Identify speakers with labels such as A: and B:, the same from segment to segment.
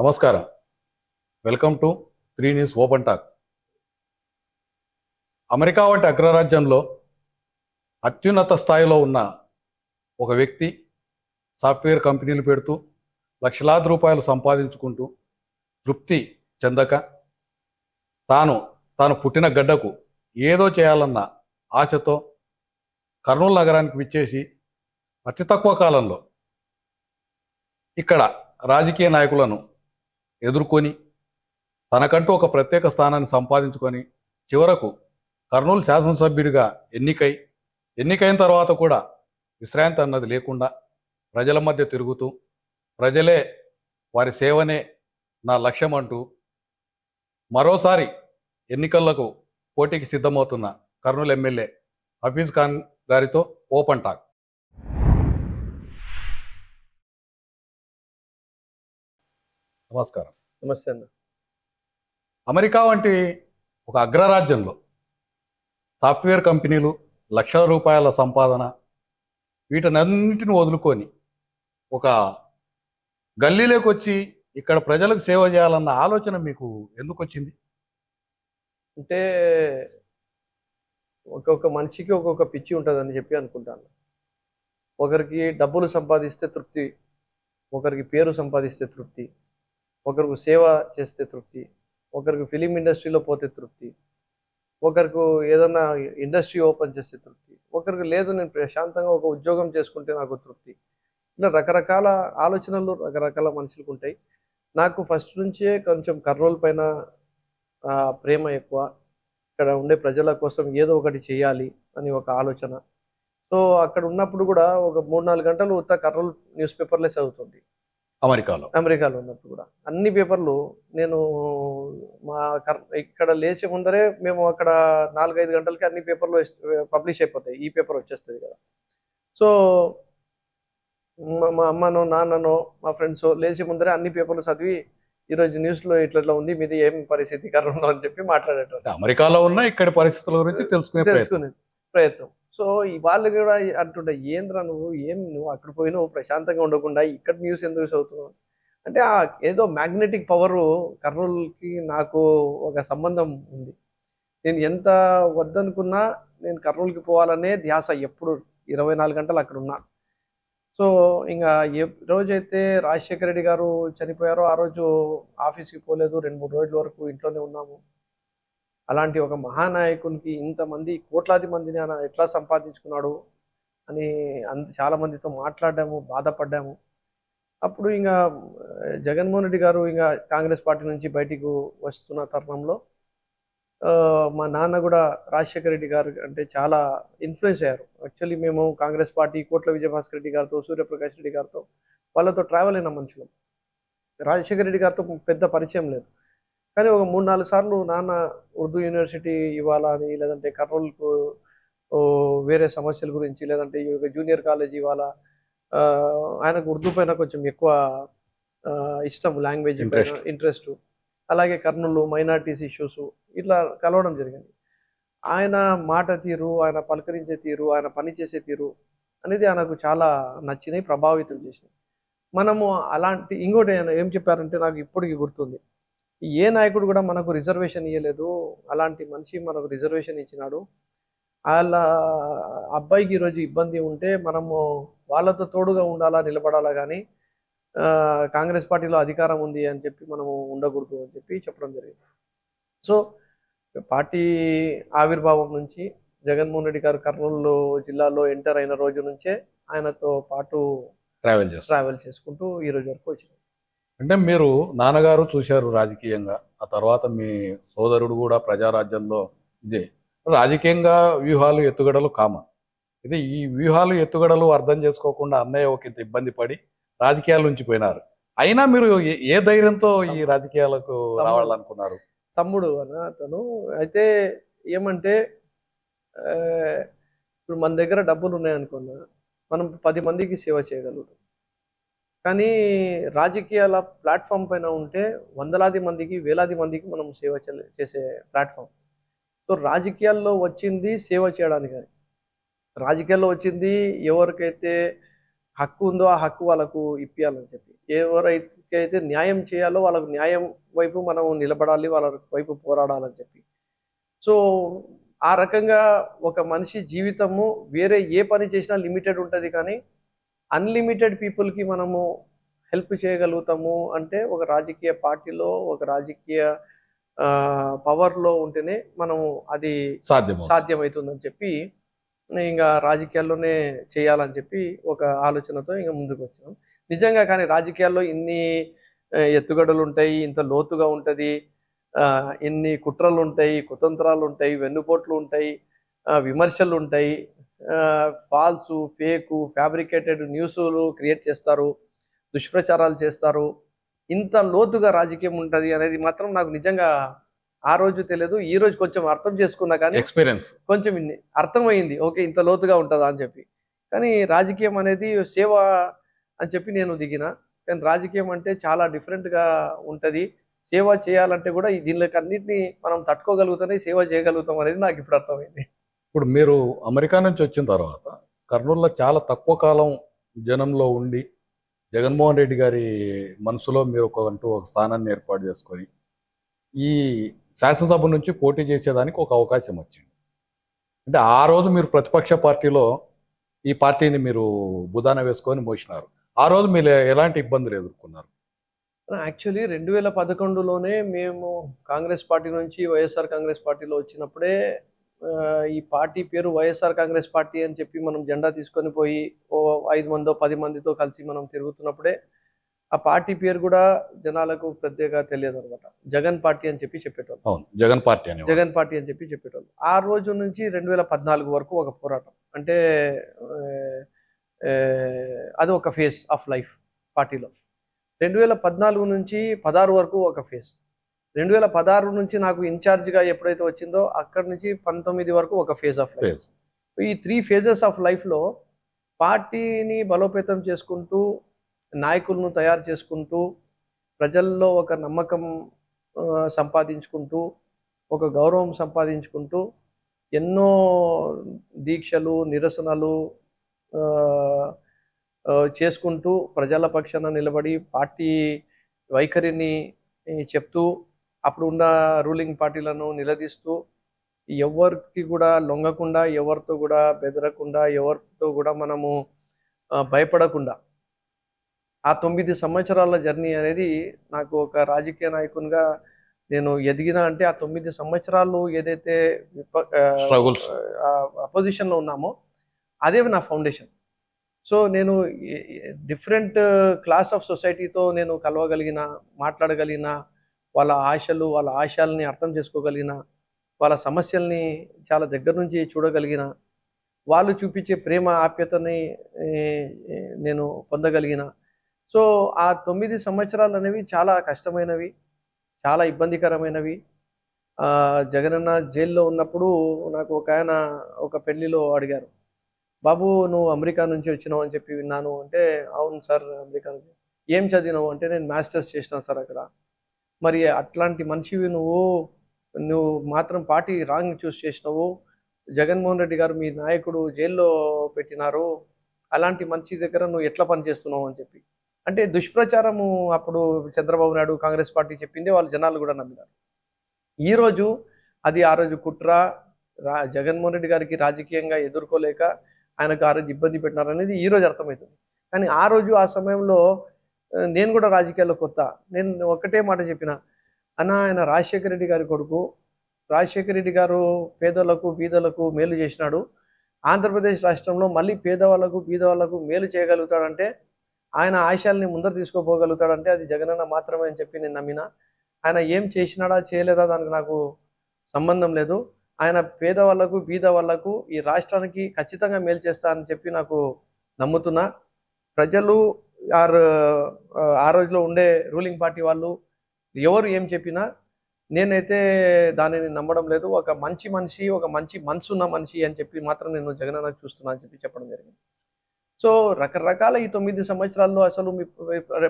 A: నమస్కారం. Welcome to 3 news open talk. America వంటి అగ్రరాజ్యంలో అత్యున్నత స్థాయిలో ఉన్న ఒక వ్యక్తి సాఫ్ట్వేర్ కంపెనీలు పెడుతూ లక్షలాది రూపాయలు సంపాదించుకుంటూ తృప్తి చెందక తాను పుట్టిన గడ్డకు ఏదో చేయాలన్న ఆశతో కర్నూలు నగరానికి విచ్చేసి అతి తక్కువ కాలంలో ఇక్కడ రాజకీయ నాయకులను ఎదుర్కొని తనకంటూ ఒక ప్రత్యేక స్థానాన్ని సంపాదించుకొని చివరకు కర్నూలు శాసనసభ్యుడిగా ఎన్నికైన తర్వాత కూడా విశ్రాంతి అన్నది లేకుండా ప్రజల మధ్య తిరుగుతూ ప్రజలే వారి సేవనే నా లక్ష్యం అంటూ మరోసారి ఎన్నికలకు పోటీకి సిద్ధమవుతున్న కర్నూలు ఎమ్మెల్యే హఫీజ్ ఖాన్ గారితో ఓపెన్ టాక్. నమస్కారం.
B: నమస్తే అన్న.
A: అమెరికా వంటి ఒక అగ్రరాజ్యంలో సాఫ్ట్వేర్ కంపెనీలు, లక్షల రూపాయల సంపాదన, వీటన్నిటిని వదులుకొని ఒక గల్లీలోకి వచ్చి ఇక్కడ ప్రజలకు సేవ చేయాలన్న ఆలోచన మీకు ఎందుకు వచ్చింది?
B: అంటే ఒక్కొక్క మనిషికి ఒక్కొక్క పిచ్చి ఉంటుందని చెప్పి అనుకుంటాను. ఒకరికి డబ్బులు సంపాదిస్తే తృప్తి, ఒకరికి పేరు సంపాదిస్తే తృప్తి, ఒకరికి సేవ చేస్తే తృప్తి, ఒకరికి ఫిలిం ఇండస్ట్రీలో పోతే తృప్తి, ఒకరికి ఏదన్నా ఇండస్ట్రీ ఓపెన్ చేస్తే తృప్తి, ఒకరికి లేదు నేను ప్రశాంతంగా ఒక ఉద్యోగం చేసుకుంటే నాకు తృప్తి. ఇలా రకరకాల ఆలోచనలు రకరకాల మనుషులకు ఉంటాయి. నాకు ఫస్ట్ నుంచే కొంచెం కర్నూలు పైన ప్రేమ ఎక్కువ. ఇక్కడ ఉండే ప్రజల కోసం ఏదో ఒకటి చేయాలి అని ఒక ఆలోచన. సో అక్కడ ఉన్నప్పుడు కూడా ఒక 3-4 గంటలు ఉత్త కర్నూలు న్యూస్ పేపర్లే చదువుతుంది. అమెరికాలో ఉన్నప్పుడు కూడా అన్ని పేపర్లు నేను ఇక్కడ లేచే ముందరే మేము అక్కడ 4-5 గంటలకి అన్ని పేపర్లు పబ్లిష్ అయిపోతాయి. ఈ పేపర్ వచ్చేస్తుంది కదా. సో మా అమ్మనో నాన్ననో మా ఫ్రెండ్స్ లేచే ముందరే అన్ని పేపర్లు చదివి ఈరోజు న్యూస్లో ఇట్లా ఉంది, మీది ఏం పరిస్థితి కర్నూలులో అని చెప్పి మాట్లాడేటం.
A: అమెరికాలో ఉన్న ఇక్కడ పరిస్థితుల గురించి తెలుసుకునే
B: ప్రయత్నం. సో వాళ్ళు కూడా అంటుండే, ఏంద్రా నువ్వు అక్కడ పోయినావు ప్రశాంతంగా ఉండకుండా ఇక్కడ న్యూస్ ఎందుకు చదువుతున్నావు అంటే, ఏదో మ్యాగ్నెటిక్ పవరు కర్నూలుకి నాకు ఒక సంబంధం ఉంది. నేను ఎంత వద్దనుకున్నా నేను కర్నూలుకి పోవాలనే ధ్యాస ఎప్పుడు 24 గంటలు అక్కడ ఉన్నాను. సో ఇంకా ఏ రోజైతే రాజశేఖర రెడ్డి గారు చనిపోయారో ఆ రోజు ఆఫీస్కి పోలేదు, 2-3 రోజుల వరకు ఇంట్లోనే ఉన్నాము. అలాంటి ఒక మహానాయకునికి ఇంతమంది కోట్లాది మందిని ఆయన ఎట్లా సంపాదించుకున్నాడు అని చాలా మందితో మాట్లాడాము, బాధపడ్డాము. అప్పుడు ఇంకా జగన్మోహన్ రెడ్డి గారు ఇంకా కాంగ్రెస్ పార్టీ నుంచి బయటికి వస్తున్న తరుణంలో మా నాన్న కూడా రాజశేఖర రెడ్డి గారు అంటే చాలా ఇన్ఫ్లుయెన్స్ అయ్యారు. యాక్చువల్లీ మేము కాంగ్రెస్ పార్టీ కోట్ల విజయభాస్కర్ రెడ్డి గారితో, సూర్యప్రకాష్ రెడ్డి గారితో వాళ్ళతో ట్రావెల్ అయిన మనుషులు. రాజశేఖర రెడ్డి గారితో పెద్ద పరిచయం లేదు. కానీ ఒక 3-4 సార్లు నాన్న ఉర్దూ యూనివర్సిటీ ఇవ్వాలా అని, లేదంటే కర్నూలుకు వేరే సమస్యల గురించి, లేదంటే జూనియర్ కాలేజ్ ఇవ్వాలా, ఆయనకు ఉర్దూ పైన కొంచెం ఎక్కువ ఇష్టం, లాంగ్వేజ్ ఇంట్రెస్ట్. అలాగే కర్నూలు మైనార్టీస్ ఇష్యూస్ ఇట్లా కలవడం జరిగింది. ఆయన మాట తీరు, ఆయన పలకరించే తీరు, ఆయన పనిచేసే తీరు అనేది ఆయనకు చాలా నచ్చినాయి, ప్రభావితం చేసినాయి. మనము అలాంటి ఇంకోటి ఆయన ఏం చెప్పారంటే నాకు ఇప్పటికీ గుర్తుంది, ఏ నాయకుడు కూడా మనకు రిజర్వేషన్ ఇవ్వలేదు, అలాంటి మనిషి మనకు రిజర్వేషన్ ఇచ్చినాడు. వాళ్ళ అబ్బాయికి ఈరోజు ఇబ్బంది ఉంటే మనము వాళ్ళతో తోడుగా ఉండాలా, నిలబడాలా, కానీ కాంగ్రెస్ పార్టీలో అధికారం ఉంది అని చెప్పి మనము ఉండకూడదు అని చెప్పి చెప్పడం జరిగింది. సో పార్టీ ఆవిర్భావం నుంచి జగన్మోహన్ రెడ్డి గారు కర్నూలు జిల్లాలో ఎంటర్ అయిన రోజు నుంచే ఆయనతో పాటు ట్రావెల్ చేసుకుంటూ ఈ రోజు వరకు వచ్చింది.
A: అంటే మీరు నాన్నగారు చూశారు రాజకీయంగా, ఆ తర్వాత మీ సోదరుడు కూడా ప్రజారాజ్యంలో ఇదే రాజకీయంగా వ్యూహాలు ఎత్తుగడలు కామన్. ఇది ఈ వ్యూహాలు ఎత్తుగడలు అర్థం చేసుకోకుండా అన్నయ్య ఒక ఇంత ఇబ్బంది పడి రాజకీయాల నుంచి పోయినారు. అయినా మీరు ఏ ధైర్యంతో ఈ రాజకీయాలకు రావాలనుకున్నారు?
B: తమ్ముడు అన్న తను అయితే ఏమంటే, ఇప్పుడు మన దగ్గర డబ్బులు ఉన్నాయనుకున్నా మనం 10 మందికి సేవ చేయగలుగుతాం. కానీ రాజకీయాల ప్లాట్ఫామ్ పైన ఉంటే వందలాది మందికి, వేలాది మందికి మనం సేవ చేసే ప్లాట్ఫామ్. సో రాజకీయాల్లో వచ్చింది సేవ చేయడానికి, రాజకీయాల్లో వచ్చింది ఎవరికైతే హక్కు ఉందో ఆ హక్కు వాళ్ళకు ఇప్పియాలని చెప్పి, ఎవరైతే ఎవరికి అయితే న్యాయం చేయాలో వాళ్ళకు న్యాయం వైపు మనం నిలబడాలి, వాళ్ళ వైపు పోరాడాలని చెప్పి. సో ఆ రకంగా ఒక మనిషి జీవితము వేరే ఏ పని చేసినా లిమిటెడ్ ఉంటుంది, కానీ అన్లిమిటెడ్ పీపుల్కి మనము హెల్ప్ చేయగలుగుతాము అంటే ఒక రాజకీయ పార్టీలో, ఒక రాజకీయ పవర్లో ఉంటేనే మనము అది సాధ్యమవుతుందని చెప్పి ఇంకా రాజకీయాల్లోనే చేయాలని చెప్పి ఒక ఆలోచనతో ఇంకా ముందుకు వచ్చాం. నిజంగా కానీ రాజకీయాల్లో ఇన్ని ఎత్తుగడలు ఉంటాయి, ఇంత లోతుగా ఉంటుంది, ఇన్ని కుట్రలు ఉంటాయి, కుతంత్రాలు ఉంటాయి, వెన్నుపోట్లు ఉంటాయి, విమర్శలు ఉంటాయి, ఫాల్సు, ఫేకు, ఫ్యాబ్రికేటెడ్ న్యూస్లు క్రియేట్ చేస్తారు, దుష్ప్రచారాలు చేస్తారు. ఇంత లోతుగా రాజకీయం ఉంటుంది అనేది మాత్రం నాకు నిజంగా ఆ రోజు తెలియదు. ఈ రోజు కొంచెం అర్థం చేసుకున్నా, కానీ
A: ఎక్స్పీరియన్స్
B: కొంచెం అర్థమైంది. ఓకే, ఇంత లోతుగా ఉంటుందా అని చెప్పి. కానీ రాజకీయం అనేది సేవ అని చెప్పి నేను దిగిన. కానీ రాజకీయం అంటే చాలా డిఫరెంట్గా ఉంటుంది. సేవ చేయాలంటే కూడా దీనికి అన్నింటినీ మనం తట్టుకోగలుగుతానే సేవ చేయగలుగుతాం అనేది నాకు ఇప్పుడు అర్థమైంది.
A: ఇప్పుడు మీరు అమెరికా నుంచి వచ్చిన తర్వాత కర్నూలులో చాలా తక్కువ కాలం జనంలో ఉండి జగన్మోహన్ రెడ్డి గారి మనసులో మీరు ఒక స్థానాన్ని ఏర్పాటు చేసుకొని ఈ శాసనసభ నుంచి పోటీ చేసేదానికి ఒక అవకాశం వచ్చింది. అంటే ఆ రోజు మీరు ప్రతిపక్ష పార్టీలో ఈ పార్టీని మీరు బుధాన వేసుకొని మోసినారు. ఆ రోజు మీరు ఎలాంటి ఇబ్బందులు ఎదుర్కొన్నారు?
B: యాక్చువల్లీ 2011లోనే మేము కాంగ్రెస్ పార్టీ నుంచి వైఎస్ఆర్ కాంగ్రెస్ పార్టీలో వచ్చినప్పుడే ఈ పార్టీ పేరు వైఎస్ఆర్ కాంగ్రెస్ పార్టీ అని చెప్పి మనం జెండా తీసుకొని పోయి 5 మందో 10 మందితో కలిసి మనం తిరుగుతున్నప్పుడే ఆ పార్టీ పేరు కూడా జనాలకు పెద్దగా తెలియదు అనమాట. జగన్ పార్టీ అని చెప్పి చెప్పేటోళ్ళు.
A: అవును, జగన్ పార్టీ
B: అని చెప్పి చెప్పేటోళ్ళు. ఆ రోజు నుంచి 2014 వరకు ఒక పోరాటం. అంటే అది ఒక ఫేజ్ ఆఫ్ లైఫ్ పార్టీలో. 2014 నుంచి 16 వరకు ఒక ఫేజ్. 2016 నుంచి నాకు ఇన్ఛార్జ్గా ఎప్పుడైతే వచ్చిందో అక్కడి నుంచి 19 వరకు ఒక ఫేజ్ ఆఫ్ లైఫ్. ఈ 3 ఫేజెస్ ఆఫ్ లైఫ్లో పార్టీని బలోపేతం చేసుకుంటూ, నాయకులను తయారు చేసుకుంటూ, ప్రజల్లో ఒక నమ్మకం సంపాదించుకుంటూ, ఒక గౌరవం సంపాదించుకుంటూ, ఎన్నో దీక్షలు, నిరసనలు చేసుకుంటూ, ప్రజల పక్షాన నిలబడి పార్టీ వైఖరిని చెప్తూ, అప్పుడు ఉన్న రూలింగ్ పార్టీలను నిలదీస్తూ, ఎవరికి కూడా లొంగకుండా, ఎవరితో కూడా బెదరకుండా, ఎవరితో కూడా మనము భయపడకుండా ఆ 9 సంవత్సరాల జర్నీ అనేది నాకు ఒక రాజకీయ నాయకునిగా నేను ఎదిగిన. అంటే ఆ 9 సంవత్సరాలు ఏదైతే అపోజిషన్లో ఉన్నామో అదే నా ఫౌండేషన్. సో నేను డిఫరెంట్ క్లాస్ ఆఫ్ సొసైటీతో నేను కలవగలిగిన, మాట్లాడగలిగిన, వాళ్ళ ఆశలు, వాళ్ళ ఆశయాల్ని అర్థం చేసుకోగలిగిన, వాళ్ళ సమస్యల్ని చాలా దగ్గర నుంచి చూడగలిగిన, వాళ్ళు చూపించే ప్రేమ ఆప్యాయతని నేను పొందగలిగిన. సో ఆ 9 సంవత్సరాలు అనేవి చాలా కష్టమైనవి, చాలా ఇబ్బందికరమైనవి. జగనన్న జైల్లో ఉన్నప్పుడు నాకు ఒక ఆయన ఒక పెళ్లిలో అడిగారు, బాబు నువ్వు అమెరికా నుంచి వచ్చినావు అని చెప్పి విన్నాను అంటే, అవును సార్ అమెరికా నుంచి. ఏం చదివినావు అంటే, నేను మాస్టర్స్ చేసినాను సార్ అక్కడ. మరి అట్లాంటి మనిషివి నువ్వు మాత్రం పార్టీ రాంగ్ చూస్ చేసినావు, జగన్మోహన్ రెడ్డి గారు మీ నాయకుడు జైల్లో పెట్టినారు, అలాంటి మనిషి దగ్గర నువ్వు ఎట్లా పనిచేస్తున్నావు అని చెప్పి. అంటే దుష్ప్రచారము అప్పుడు చంద్రబాబు నాయుడు కాంగ్రెస్ పార్టీ చెప్పిందే వాళ్ళు జనాలు కూడా నమ్మినారు. ఈరోజు అది ఆ రోజు కుట్ర, జగన్మోహన్ రెడ్డి గారికి రాజకీయంగా ఎదుర్కోలేక ఆయనకు ఆ రోజు ఇబ్బంది పెట్టినారనేది ఈరోజు అర్థమవుతుంది. కానీ ఆ రోజు ఆ సమయంలో నేను కూడా రాజకీయాల్లో కొత్త. నేను ఒకటే మాట చెప్పిన, అన్న ఆయన రాజశేఖర రెడ్డి గారి కొడుకు, రాజశేఖర రెడ్డి గారు పేదలకు బీదలకు మేలు చేసినాడు, ఆంధ్రప్రదేశ్ రాష్ట్రంలో మళ్ళీ పేదవాళ్ళకు బీదవాళ్ళకు మేలు చేయగలుగుతాడంటే, ఆయన ఆశయాల్ని ముందర తీసుకోపోగలుగుతాడంటే అది జగనన్న మాత్రమే అని చెప్పి నేను నమ్మిన. ఆయన ఏం చేసినాడా చేయలేదా దానికి నాకు సంబంధం లేదు. ఆయన పేదవాళ్ళకు బీద వాళ్ళకు ఈ రాష్ట్రానికి ఖచ్చితంగా మేలు చేస్తా అని చెప్పి నాకు నమ్ముతున్నా. ప్రజలు ఆ రోజులో ఉండే రూలింగ్ పార్టీ వాళ్ళు ఎవరు ఏం చెప్పినా నేనైతే దానిని నమ్మడం లేదు. ఒక మంచి మనిషి, ఒక మంచి మనసు ఉన్న మనిషి అని చెప్పి మాత్రం నేను జగనన్నకు చూస్తున్నా అని చెప్పి చెప్పడం జరిగింది. సో రకరకాల ఈ 9 సంవత్సరాల్లో అసలు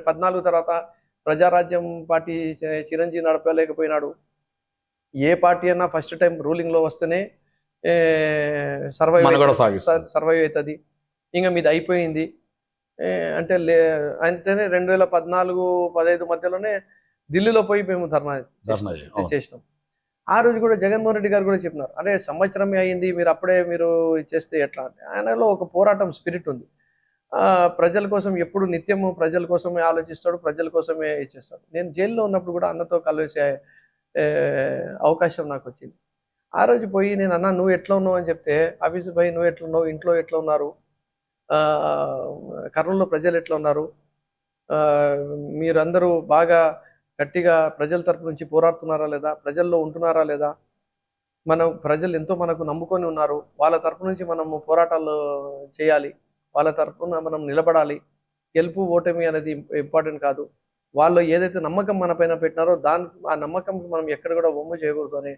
B: 14 తర్వాత ప్రజారాజ్యం పార్టీ చిరంజీవి నడపలేకపోయినాడు. ఏ పార్టీ అయినా ఫస్ట్ టైం రూలింగ్లో వస్తేనే సర్వైవ్ అవుతుంది, ఇంకా మీది అయిపోయింది. ఏ, అంటే అంటేనే 2014-15 మధ్యలోనే ఢిల్లీలో పోయి మేము
A: ధర్నా అవును.
B: చేసినాం. ఆ రోజు కూడా జగన్మోహన్ రెడ్డి గారు కూడా చెప్పినారు, అరే సంవత్సరమే అయింది, మీరు అప్పుడే మీరు చేస్తే ఎట్లా అంటే. ఆయనలో ఒక పోరాటం స్పిరిట్ ఉంది. ప్రజల కోసం ఎప్పుడు నిత్యము ప్రజల కోసమే ఆలోచిస్తాడు, ప్రజల కోసమే ఇచ్చేస్తాడు. నేను జైల్లో ఉన్నప్పుడు కూడా అన్నతో కలిసే ఏ, అవకాశం నాకు వచ్చింది. ఆ రోజు పోయి నేను అన్న నువ్వు ఎట్లా ఉన్నావు అని చెప్తే, ఆఫీస్ పోయి నువ్వు ఎట్లా ఉన్నావు, ఇంట్లో ఎట్లా ఉన్నారు, ఆ, కర్నూలులో ప్రజలు ఎట్లా ఉన్నారు, ఆ, మీరందరూ బాగా గట్టిగా ప్రజల తరపు నుంచి పోరాడుతున్నారా లేదా, ప్రజల్లో ఉంటున్నారా లేదా, మనం ప్రజలు ఎంతో మనకు నమ్ముకొని ఉన్నారు, వాళ్ళ తరపు నుంచి మనము పోరాటాలు చేయాలి, వాళ్ళ తరపున మనం నిలబడాలి. గెలుపు ఓటమి అనేది ఇంపార్టెంట్ కాదు. వాళ్ళు ఏదైతే నమ్మకం మన పైన పెట్టినారో ఆ నమ్మకం మనం ఎక్కడ కూడా వమ్ము చేయకూడదు అనే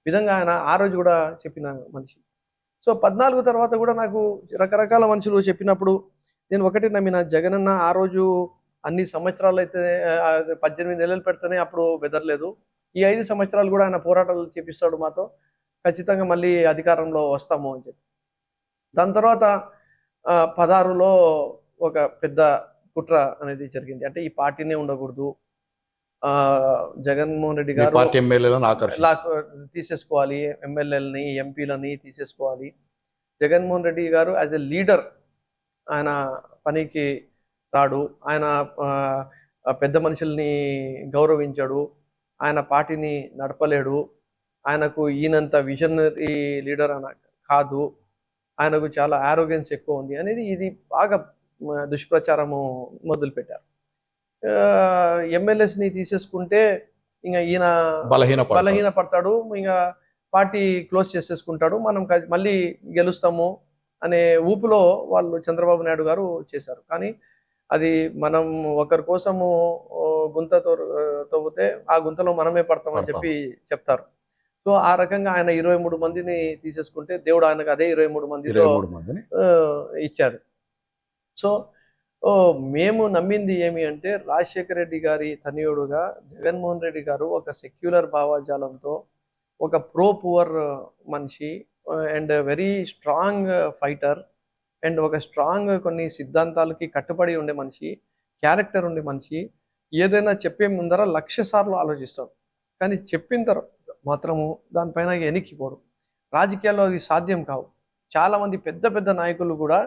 B: విధంగా ఆయన ఆ రోజు కూడా చెప్పిన మనిషి. సో 14 తర్వాత కూడా నాకు రకరకాల మనుషులు చెప్పినప్పుడు నేను ఒకటి నమ్మిన, జగనన్న ఆ రోజు అన్ని సంవత్సరాలు అయితే 18 నెలలు పెడితేనే అప్పుడు బెదరలేదు. ఈ 5 సంవత్సరాలు కూడా ఆయన పోరాటాలు చేపిస్తాడు మాతో, ఖచ్చితంగా మళ్ళీ అధికారంలో వస్తాము అని చెప్పి. దాని తర్వాత 16లో ఒక పెద్ద కుట్ర అనేది జరిగింది. అంటే ఈ పార్టీనే ఉండకూడదు, జగన్మోహన్ రెడ్డి
A: మీ
B: గారు
A: పార్టీ ఎమ్మెల్యేలను ఆకర్షించారు.
B: లాక్ తీసేసుకోవాలి, ఎమ్మెల్యేలని ఎంపీలని తీసేసుకోవాలి. జగన్మోహన్ రెడ్డి గారు యాజ్ ఎ లీడర్ ఆయన పనికి రాడు, ఆయన పెద్ద మనుషుల్ని గౌరవించాడు, ఆయన పార్టీని నడపలేడు, ఆయనకు ఈయనంత విజనరీ లీడర్ అన కాదు, ఆయనకు చాలా ఆరోగెన్స్ ఎక్కువ ఉంది అనేది ఇది బాగా దుష్ప్రచారము మొదలుపెట్టారు. ఎమ్మెల్యేస్ని తీసేసుకుంటే ఇంకా ఈయన బలహీన పడతాడు, ఇంకా పార్టీ క్లోజ్ చేసేసుకుంటాడు, మనం మళ్ళీ గెలుస్తాము అనే ఊపులో వాళ్ళు చంద్రబాబు నాయుడు గారు చేశారు. కానీ అది మనం ఒకరి కోసము గుంత తవ్వితే ఆ గుంతలో మనమే పడతామని చెప్పి చెప్తారు. సో ఆ రకంగా ఆయన 23 మందిని తీసేసుకుంటే దేవుడు ఆయనకు అదే 23 మందితో ఇచ్చాడు. సో మేము నమ్మింది ఏమి అంటే, రాజశేఖర రెడ్డి గారి తనయుడుగా జగన్మోహన్ రెడ్డి గారు ఒక సెక్యులర్ భావజాలంతో, ఒక ప్రో పువర్ మనిషి, and very strong fighter, and ఒక స్ట్రాంగ్ కొన్ని సిద్ధాంతాలకి కట్టుబడి ఉండే మనిషి, క్యారెక్టర్ ఉండే మనిషి, ఏదైనా చెప్పే ముందర 1,00,000 సార్లు ఆలోచిస్తాడు. కానీ చెప్పిన తర్వాత మాత్రము దానిపైన ఎనిక్కిపోడు. రాజకీయాల్లో అది సాధ్యం కావు. చాలామంది పెద్ద పెద్ద నాయకులు కూడా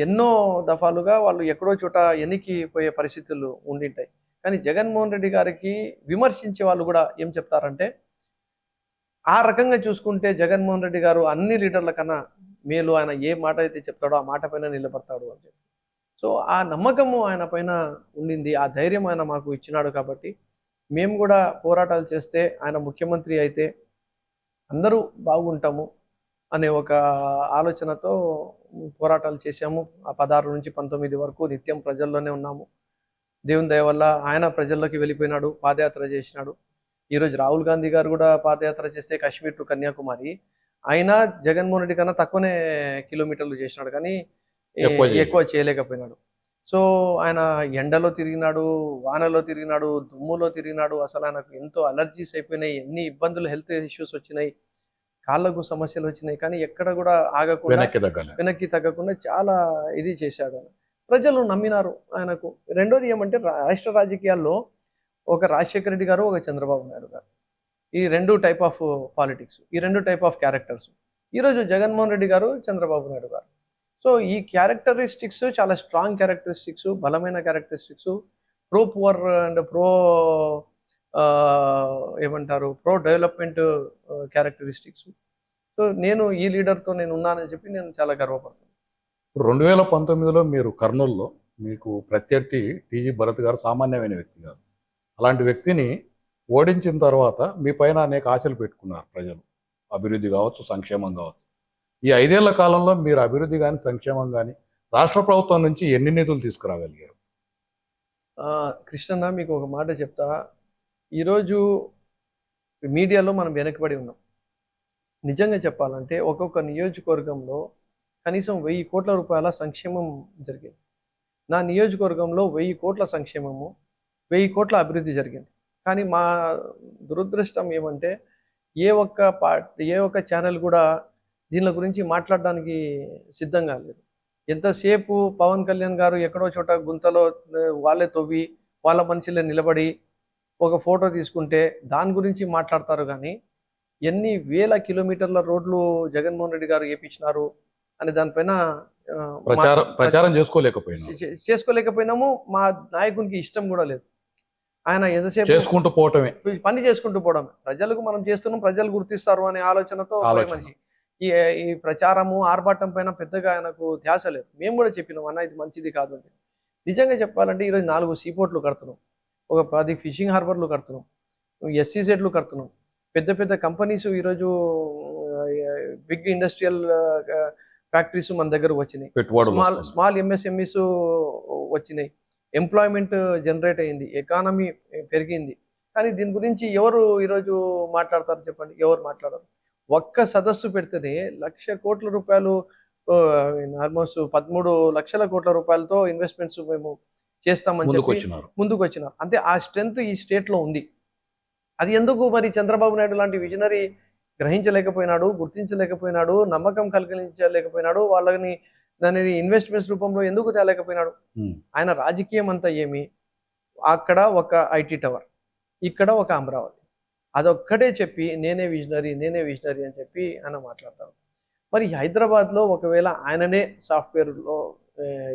B: ఎన్నో దఫాలుగా వాళ్ళు ఎక్కడో చోట ఎనికిపోయే పరిస్థితులు ఉండింటాయి. కానీ జగన్మోహన్ రెడ్డి గారికి విమర్శించే వాళ్ళు కూడా ఏం చెప్తారంటే, ఆ రకంగా చూసుకుంటే జగన్మోహన్ రెడ్డి గారు అన్ని లీడర్ల కన్నా మేలు, ఆయన ఏ మాట అయితే చెప్తాడో ఆ మాట పైన నిలబడతాడు అని చెప్పి. సో ఆ నమ్మకము ఆయన పైన ఉండింది, ఆ ధైర్యం ఆయన మాకు ఇచ్చినాడు. కాబట్టి మేము కూడా పోరాటాలు చేస్తే, ఆయన ముఖ్యమంత్రి అయితే అందరూ బాగుంటాము అనే ఒక ఆలోచనతో పోరాటాలు చేశాము. ఆ 16 నుంచి 19 వరకు నిత్యం ప్రజల్లోనే ఉన్నాము. దేవుని దయ వల్ల ఆయన ప్రజల్లోకి వెళ్ళిపోయినాడు, పాదయాత్ర చేసినాడు. ఈరోజు రాహుల్ గాంధీ గారు కూడా పాదయాత్ర చేస్తే కాశ్మీర్ టు కన్యాకుమారి, ఆయన జగన్మోహన్ రెడ్డి కన్నా తక్కువనే కిలోమీటర్లు చేసినాడు, కానీ ఎక్కువ చేయలేకపోయినాడు. సో ఆయన ఎండలో తిరిగినాడు, వానలో తిరిగినాడు, దుమ్ములో తిరిగినాడు. అసలు ఆయనకు ఎంతో అలర్జీస్ అయిపోయినాయి, ఎన్ని ఇబ్బందులు, హెల్త్ ఇష్యూస్ వచ్చినాయి, కాళ్ళకు సమస్యలు వచ్చినాయి. కానీ ఎక్కడ కూడా ఆగకుండా, వెనక్కి తగ్గకుండా చాలా ఇది చేశాడు. ప్రజలు నమ్మినారు ఆయనకు. రెండోది ఏమంటే, రాష్ట్ర రాజకీయాల్లో ఒక రాజశేఖర రెడ్డి గారు, ఒక చంద్రబాబు నాయుడు గారు, ఈ 2 టైప్ ఆఫ్ పాలిటిక్స్, ఈ 2 టైప్ ఆఫ్ క్యారెక్టర్స్. ఈరోజు జగన్మోహన్ రెడ్డి గారు, చంద్రబాబు నాయుడు గారు. సో ఈ క్యారెక్టరిస్టిక్స్ చాలా స్ట్రాంగ్ క్యారెక్టరిస్టిక్స్, బలమైన క్యారెక్టరిస్టిక్స్, ప్రో పువర్ అండ్ ఏమంటారు ప్రో డెవలప్మెంట్ క్యారెక్టరిస్టిక్స్. సో నేను ఈ లీడర్తో నేను ఉన్నానని చెప్పి నేను చాలా గర్వపడుతున్నాను.
A: 2019లో మీరు కర్నూలులో మీకు ప్రత్యర్థి టీజీ భరత్ గారు సామాన్యమైన వ్యక్తి కాదు. అలాంటి వ్యక్తిని ఓడించిన తర్వాత మీ పైన అనేక ఆశలు పెట్టుకున్నారు ప్రజలు, అభివృద్ధి కావచ్చు, సంక్షేమం కావచ్చు. ఈ 5 ఏళ్ల కాలంలో మీరు అభివృద్ధి కానీ, సంక్షేమం కానీ రాష్ట్ర ప్రభుత్వం నుంచి ఎన్ని నిధులు తీసుకురాగలిగారు?
B: కృష్ణన్న, మీకు ఒక మాట చెప్తా. ఈరోజు మీడియాలో మనం వెనకబడి ఉన్నాం. నిజంగా చెప్పాలంటే ఒక్కొక్క నియోజకవర్గంలో కనీసం 1,000 కోట్ల రూపాయల సంక్షేమం జరిగింది. నా నియోజకవర్గంలో 1,000 కోట్ల సంక్షేమము, 1,000 కోట్ల అభివృద్ధి జరిగింది. కానీ మా దురదృష్టం ఏమంటే, ఏ ఒక్క ఛానల్ కూడా దీనిల గురించి మాట్లాడడానికి సిద్ధంగా లేదు. ఎంతసేపు పవన్ కళ్యాణ్ గారు ఎక్కడో చోట గుంతలో వాళ్ళే తవ్వి వాళ్ళ మనుషులే నిలబడి ఒక ఫోటో తీసుకుంటే దాని గురించి మాట్లాడతారు కానీ ఎన్ని వేల కిలోమీటర్ల రోడ్లు జగన్మోహన్ రెడ్డి గారు వేపించినారు అనే దానిపైన ఆ,
A: ప్రచారం చేసుకోలేకపోయినా
B: చేసుకోలేకపోయినాము. మా నాయకునికి ఇష్టం కూడా లేదు. ఆయన ఎంతసేపు
A: చేసుకుంటూ పోవటమే
B: పని చేసుకుంటూ పోవడం, ప్రజలకు మనం చేస్తున్నాం ప్రజలు గుర్తిస్తారు అనే ఆలోచనతో పోయే
A: ఆలోచన.
B: మనిషి. ఈ ఈ ప్రచారము ఆర్భాటం పైన పెద్దగా ఆయనకు ధ్యాస లేదు. మేము కూడా చెప్పినాం అన్న ఇది మంచిది కాదు అని. నిజంగా చెప్పాలంటే ఈరోజు 4 సీపోర్ట్లు కడుతున్నాం, ఒక 10 ఫిషింగ్ హార్బర్లు కడుతున్నాం, ఎస్సీజెడ్లు కడుతున్నాం, పెద్ద పెద్ద కంపెనీస్ ఈరోజు బిగ్ ఇండస్ట్రియల్ ఫ్యాక్టరీస్ మన దగ్గర వచ్చినాయి,
A: పెట్టుబడులు వస్తున్నాయి.
B: స్మాల్ ఎంఎస్ఎంఈస్ వచ్చినాయి, ఎంప్లాయ్మెంట్ జనరేట్ అయింది, ఎకానమీ పెరిగింది. కానీ దీని గురించి ఎవరు ఈరోజు మాట్లాడతారు చెప్పండి? ఎవరు మాట్లాడరు. ఒక్క సదస్సు పెడితేనే 1,00,000 కోట్ల రూపాయలు, ఆల్మోస్ట్ 13 లక్షల కోట్ల రూపాయలతో ఇన్వెస్ట్మెంట్స్ మేము చేస్తామని
A: ముందుకు
B: చెప్పి
A: వచ్చినారు.
B: ముందుకు వచ్చినారు. అంటే ఆ స్ట్రెంగ్త్ ఈ స్టేట్ లో ఉంది. అది ఎందుకు మరి చంద్రబాబు నాయుడు లాంటి విజనరీ గ్రహించలేకపోయినాడు, గుర్తించలేకపోయినాడు, నమ్మకం కలిగించలేకపోయినాడు, వాళ్ళని దానిని ఇన్వెస్ట్మెంట్స్ రూపంలో ఎందుకు తేలేకపోయినాడు?
A: ఉమ్.
B: ఆయన రాజకీయం అంతా ఏమి? అక్కడ ఒక ఐటీ టవర్, ఇక్కడ ఒక అమరావతి, అదొక్కటే చెప్పి నేనే విజనరీ అని చెప్పి ఆయన మాట్లాడతారు. మరి హైదరాబాద్లో ఒకవేళ ఆయననే సాఫ్ట్వేర్లో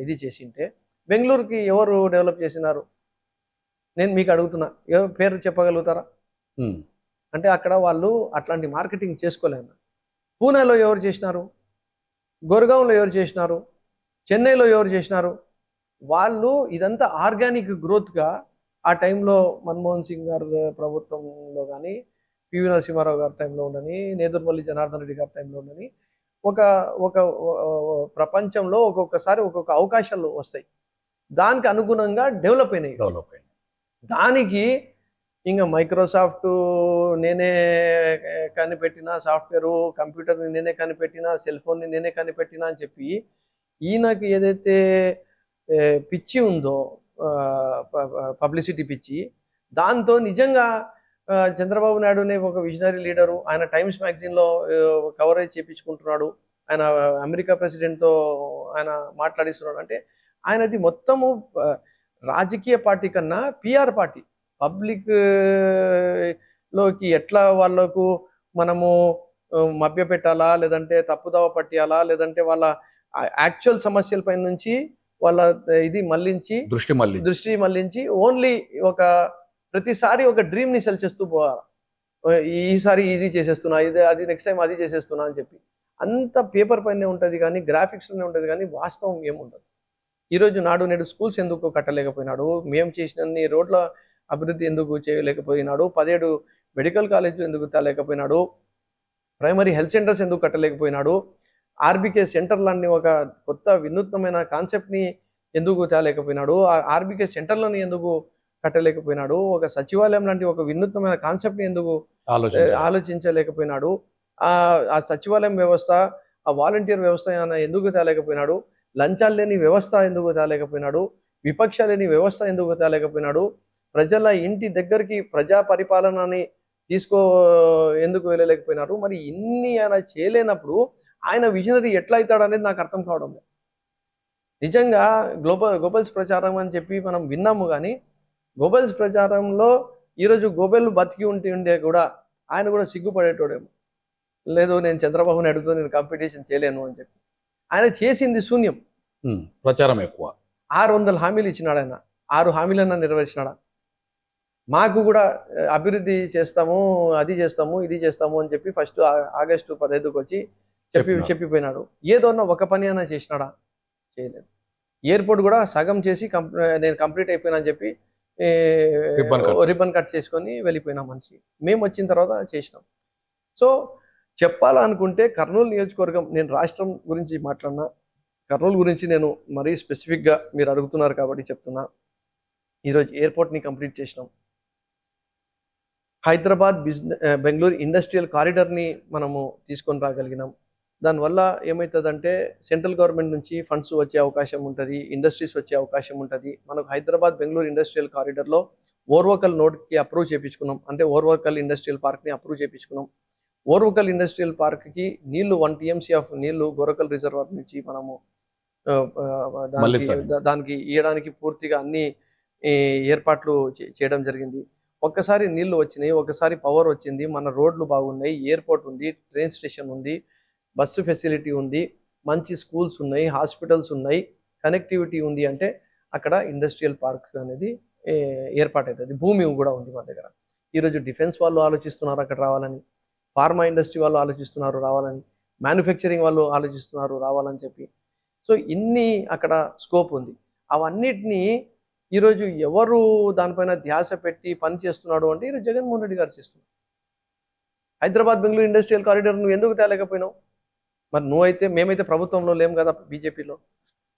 B: ఇది చేసింటే బెంగళూరుకి ఎవరు డెవలప్ చేసినారు? నేను మీకు అడుగుతున్నా, ఎవరు పేరు చెప్పగలుగుతారా?
A: ఉమ్.
B: అంటే అక్కడ వాళ్ళు అట్లాంటి మార్కెటింగ్ చేసుకోలేరు. పూణేలో ఎవరు చేసినారు? గుర్గాంలో ఎవరు చేసినారు? చెన్నైలో ఎవరు చేసినారు? వాళ్ళు ఇదంతా ఆర్గానిక్ గ్రోత్గా ఆ టైంలో మన్మోహన్ సింగ్ గారి ప్రభుత్వంలో కానీ, పివి నరసింహారావు గారి టైంలో ఉండని, నేదురుమల్లి జనార్దన్ రెడ్డి గారి టైంలో ఉండని, ఒక ఒక ప్రపంచంలో ఒక్కొక్కసారి ఒక్కొక్క అవకాశాలు వస్తాయి, దానికి అనుగుణంగా డెవలప్ అయినాయి. దానికి ఇంకా మైక్రోసాఫ్ట్ నేనే కనిపెట్టిన సాఫ్ట్వేరు, కంప్యూటర్ని నేనే కనిపెట్టిన, సెల్ ఫోన్ని నేనే కనిపెట్టిన అని చెప్పి ఈయనకి ఏదైతే పిచ్చి ఉందో, పబ్లిసిటీ పిచ్చి, దాంతో నిజంగా చంద్రబాబు నాయుడునే ఒక విజనరీ లీడరు, ఆయన టైమ్స్ మ్యాగజైన్లో కవరేజ్ చేయించుకుంటున్నాడు, ఆయన అమెరికా ప్రెసిడెంట్తో ఆయన మాట్లాడిస్తున్నాడు. అంటే ఆయనది మొత్తము రాజకీయ పార్టీ కన్నా పిఆర్ పార్టీ. పబ్లిక్ లోకి ఎట్లా వాళ్ళకు మనము మభ్య పెట్టాలా, లేదంటే తప్పుదవ పట్టియాలా, లేదంటే వాళ్ళ యాక్చువల్ సమస్యలపై నుంచి వాళ్ళ ఇది మళ్ళించి దృష్టి మళ్ళించి ఓన్లీ ఒక ప్రతిసారి ఒక డ్రీమ్ ని సెల్ చేస్తూ పోవాలి. ఈసారి ఇది చేసేస్తున్నా, ఇది అది నెక్స్ట్ టైం అది చేసేస్తున్నా అని చెప్పి అంత పేపర్ పైనే ఉంటుంది కానీ గ్రాఫిక్స్లోనే ఉంటుంది కానీ వాస్తవం ఏముండదు. ఈరోజు నాడు నేడు స్కూల్స్ ఎందుకు కట్టలేకపోయినాడు? మేము చేసినన్ని రోడ్ల అభివృద్ధి ఎందుకు చేయలేకపోయినాడు? 17 మెడికల్ కాలేజీలు ఎందుకు తేలేకపోయినాడు? ప్రైమరీ హెల్త్ సెంటర్స్ ఎందుకు కట్టలేకపోయినాడు? ఆర్బీకే సెంటర్ లాంటి ఒక కొత్త వినూత్నమైన కాన్సెప్ట్ని ఎందుకు తేలేకపోయినాడు? ఆ ఆర్బీకే సెంటర్లను ఎందుకు కట్టలేకపోయినాడు? ఒక సచివాలయం లాంటి ఒక వినూత్నమైన కాన్సెప్ట్ని ఎందుకు ఆలోచించలేకపోయినాడు? ఆ సచివాలయం వ్యవస్థ, ఆ వాలంటీర్ వ్యవస్థ ఎందుకు తేలేకపోయినాడు? లంచాలు లేని వ్యవస్థ ఎందుకు తేలేకపోయినాడు? విపక్ష లేని వ్యవస్థ ఎందుకు తేలేకపోయినాడు? ప్రజల ఇంటి దగ్గరికి ప్రజా పరిపాలనని ఎందుకు వెళ్ళలేకపోయినారు? మరి ఇన్ని ఆయన చేయలేనప్పుడు ఆయన విజనరీ ఎట్లా అవుతాడు అనేది నాకు అర్థం కావడం లేదు. నిజంగా గోబెల్స్ ప్రచారం అని చెప్పి మనం విన్నాము, కానీ గోబెల్స్ ప్రచారంలో ఈరోజు గోబెల్ బతికి ఉంటే కూడా ఆయన కూడా సిగ్గుపడేటోడేమో. లేదు, నేను చంద్రబాబు నాయుడుతో నేను కాంపిటీషన్ చేయలేను అని చెప్పి. ఆయన చేసింది శూన్యం,
A: ప్రచారం ఎక్కువ.
B: 600 హామీలు ఇచ్చినాడు ఆయన. 6 హామీలన్నా నెరవేర్చినాడా? మాకు కూడా అభివృద్ధి చేస్తాము, అది చేస్తాము, ఇది చేస్తాము అని చెప్పి ఫస్ట్ ఆగస్టు 15కి వచ్చి చెప్పిపోయినాడు. ఏదోన్నా ఒక పని అయినా చేసినాడా? చేయలేదు. ఎయిర్పోర్ట్ కూడా సగం చేసి నేను కంప్లీట్ అయిపోయినా అని చెప్పి రిబ్బన్ కట్ చేసుకొని వెళ్ళిపోయినా మనిషి. మేము వచ్చిన తర్వాత చేసినాం. సో చెప్పాలనుకుంటే కర్నూలు నియోజకవర్గం, నేను రాష్ట్రం గురించి మాట్లాడినా, కర్నూలు గురించి నేను మరీ స్పెసిఫిక్గా మీరు అడుగుతున్నారు కాబట్టి చెప్తున్నా. ఈరోజు ఎయిర్పోర్ట్ని కంప్లీట్ చేసినాం. హైదరాబాద్ బెంగళూరు ఇండస్ట్రియల్ కారిడార్ని మనము తీసుకొని రాగలిగినాం. దానివల్ల ఏమవుతుందంటే సెంట్రల్ గవర్నమెంట్ నుంచి ఫండ్స్ వచ్చే అవకాశం ఉంటుంది, ఇండస్ట్రీస్ వచ్చే అవకాశం ఉంటుంది. మనకు హైదరాబాద్ బెంగళూరు ఇండస్ట్రియల్ కారిడార్లో ఓర్వకల్ నోడ్కి అప్రూవ్ చేయించుకున్నాం. అంటే ఓర్వకల్ ఇండస్ట్రియల్ పార్క్ని అప్రూవ్ చేయించుకున్నాం. ఓర్వకల్ ఇండస్ట్రియల్ పార్క్కి నీళ్లు 1 TMC ఆఫ్ నీళ్లు గోరకల్ రిజర్వాయర్ నుంచి మనము ఆ, దానికి
A: మళ్ళించాలి.
B: దానికి ఇవ్వడానికి పూర్తిగా అన్ని ఈ, ఏర్పాట్లు చేయడం జరిగింది. ఒక్కసారి నీళ్లు వచ్చినాయి, ఒకసారి పవర్ వచ్చింది, మన రోడ్లు బాగున్నాయి, ఎయిర్పోర్ట్ ఉంది, ట్రైన్ స్టేషన్ ఉంది, బస్సు ఫెసిలిటీ ఉంది, మంచి స్కూల్స్ ఉన్నాయి, హాస్పిటల్స్ ఉన్నాయి, కనెక్టివిటీ ఉంది అంటే అక్కడ ఇండస్ట్రియల్ పార్క్ అనేది ఏర్పాటవుతుంది. భూమి కూడా ఉంది మన దగ్గర. ఈరోజు డిఫెన్స్ వాళ్ళు ఆలోచిస్తున్నారు అక్కడ రావాలని, ఫార్మా ఇండస్ట్రీ వాళ్ళు ఆలోచిస్తున్నారు రావాలని, మ్యానుఫ్యాక్చరింగ్ వాళ్ళు ఆలోచిస్తున్నారు రావాలని చెప్పి. సో ఇన్ని అక్కడ స్కోప్ ఉంది. అవన్నిటినీ ఈరోజు ఎవరు దానిపైన ధ్యాస పెట్టి పని చేస్తున్నాడు అంటే ఈరోజు జగన్మోహన్ రెడ్డి గారు చేస్తున్నారు. హైదరాబాద్ బెంగళూరు ఇండస్ట్రియల్ కారిడార్ నువ్వు ఎందుకు తేలేకపోయినావు? మరి నువ్వైతే, మేమైతే ప్రభుత్వంలో లేం కదా, బీజేపీలో.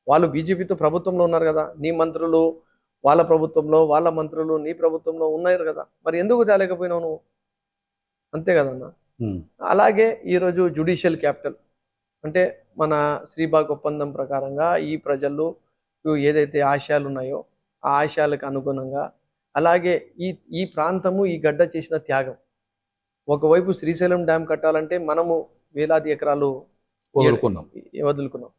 B: వాళ్ళు బీజేపీతో ప్రభుత్వంలో ఉన్నారు కదా, నీ మంత్రులు వాళ్ళ ప్రభుత్వంలో, వాళ్ళ మంత్రులు నీ ప్రభుత్వంలో ఉన్నారు కదా, మరి ఎందుకు తేలేకపోయినావు నువ్వు? అంతే కదన్నా. అలాగే ఈరోజు జ్యుడిషియల్ క్యాపిటల్ అంటే మన శ్రీబాగ్ ఒప్పందం ప్రకారంగా ఈ ప్రజలు ఏదైతే ఆశయాలు ఉన్నాయో ఆ ఆశయాలకు అనుగుణంగా, అలాగే ఈ ఈ ప్రాంతము ఈ గడ్డ చేసిన త్యాగం. ఒకవైపు శ్రీశైలం డ్యామ్ కట్టాలంటే మనము వేలాది ఎకరాలు వదులుకున్నాం.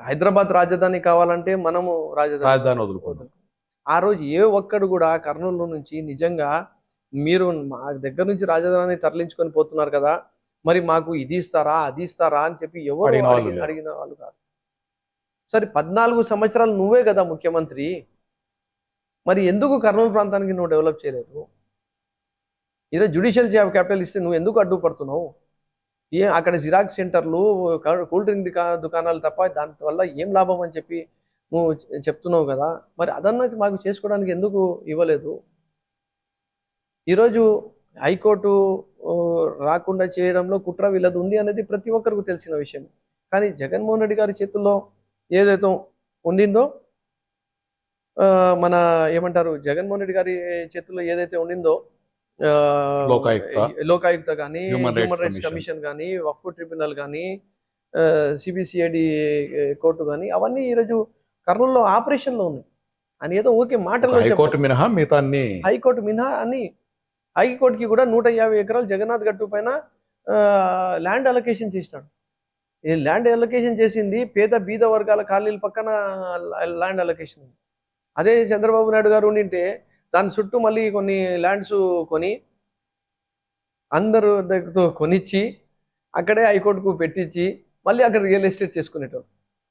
B: హైదరాబాద్ రాజధాని కావాలంటే మనము రాజధాని
A: వదులుకున్నాం.
B: ఆ రోజు ఏ ఒక్కడు కూడా కర్నూలు నుంచి నిజంగా మీరు మా దగ్గర నుంచి రాజధాని తరలించుకొని పోతున్నారు కదా, మరి మాకు ఇది ఇస్తారా అది ఇస్తారా అని చెప్పి ఎవరు అడిగిన వాళ్ళు కాదు. సరే 14 సంవత్సరాలు నువ్వే కదా ముఖ్యమంత్రి, మరి ఎందుకు కర్నూలు ప్రాంతానికి నువ్వు డెవలప్ చేయలేదు? ఈరోజు జ్యుడిషియల్ క్యాపిటల్ ఇస్తే నువ్వు ఎందుకు అడ్డుపడుతున్నావు? అక్కడ జిరాక్స్ సెంటర్లు, కూల్ డ్రింక్ దుకాణాలు తప్ప దానివల్ల ఏం లాభం అని చెప్పి నువ్వు చెప్తున్నావు కదా, మరి అదన్నా మాకు చేసుకోవడానికి ఎందుకు ఇవ్వలేదు? ఈరోజు హైకోర్టు రాకుండా చేయడంలో కుట్ర వీళ్ళది ఉంది అనేది ప్రతి ఒక్కరికి తెలిసిన విషయం. కానీ జగన్మోహన్ రెడ్డి గారి చేతుల్లో ఏదైతే ఉండిందో, మన ఏమంటారు, జగన్మోహన్ రెడ్డి గారి చేతుల్లో ఏదైతే ఉండిందో, లోకాయుక్త కానీ, హ్యూమన్ రైట్స్ కమిషన్ కానీ, వక్ఫ్ ట్రిబ్యునల్ కానీ, సిబిసిఐడి కోర్టు కానీ, అవన్నీ ఈరోజు కర్నూలులో ఆపరేషన్లో ఉన్నాయి. అని ఏదో ఓకే మాటల్లో
A: హైకోర్టు మినహా మిగతా
B: హైకోర్టు మినహా అన్ని. హైకోర్టుకి కూడా 150 ఎకరాలు జగన్నాథ్ గట్టు పైన ల్యాండ్ అలొకేషన్ చేసినాడు. ఈ ల్యాండ్ అలొకేషన్ చేసింది పేద బీద వర్గాల కాలనీల పక్కన ల్యాండ్ అలొకేషన్ ఉంది. అదే చంద్రబాబు నాయుడు గారు ఉండింటే దాని చుట్టూ మళ్ళీ కొన్ని ల్యాండ్స్ కొని అందరూ దగ్గరతో కొనిచ్చి అక్కడే హైకోర్టుకు పెట్టించి మళ్ళీ అక్కడ రియల్ ఎస్టేట్ చేసుకునేటోడు.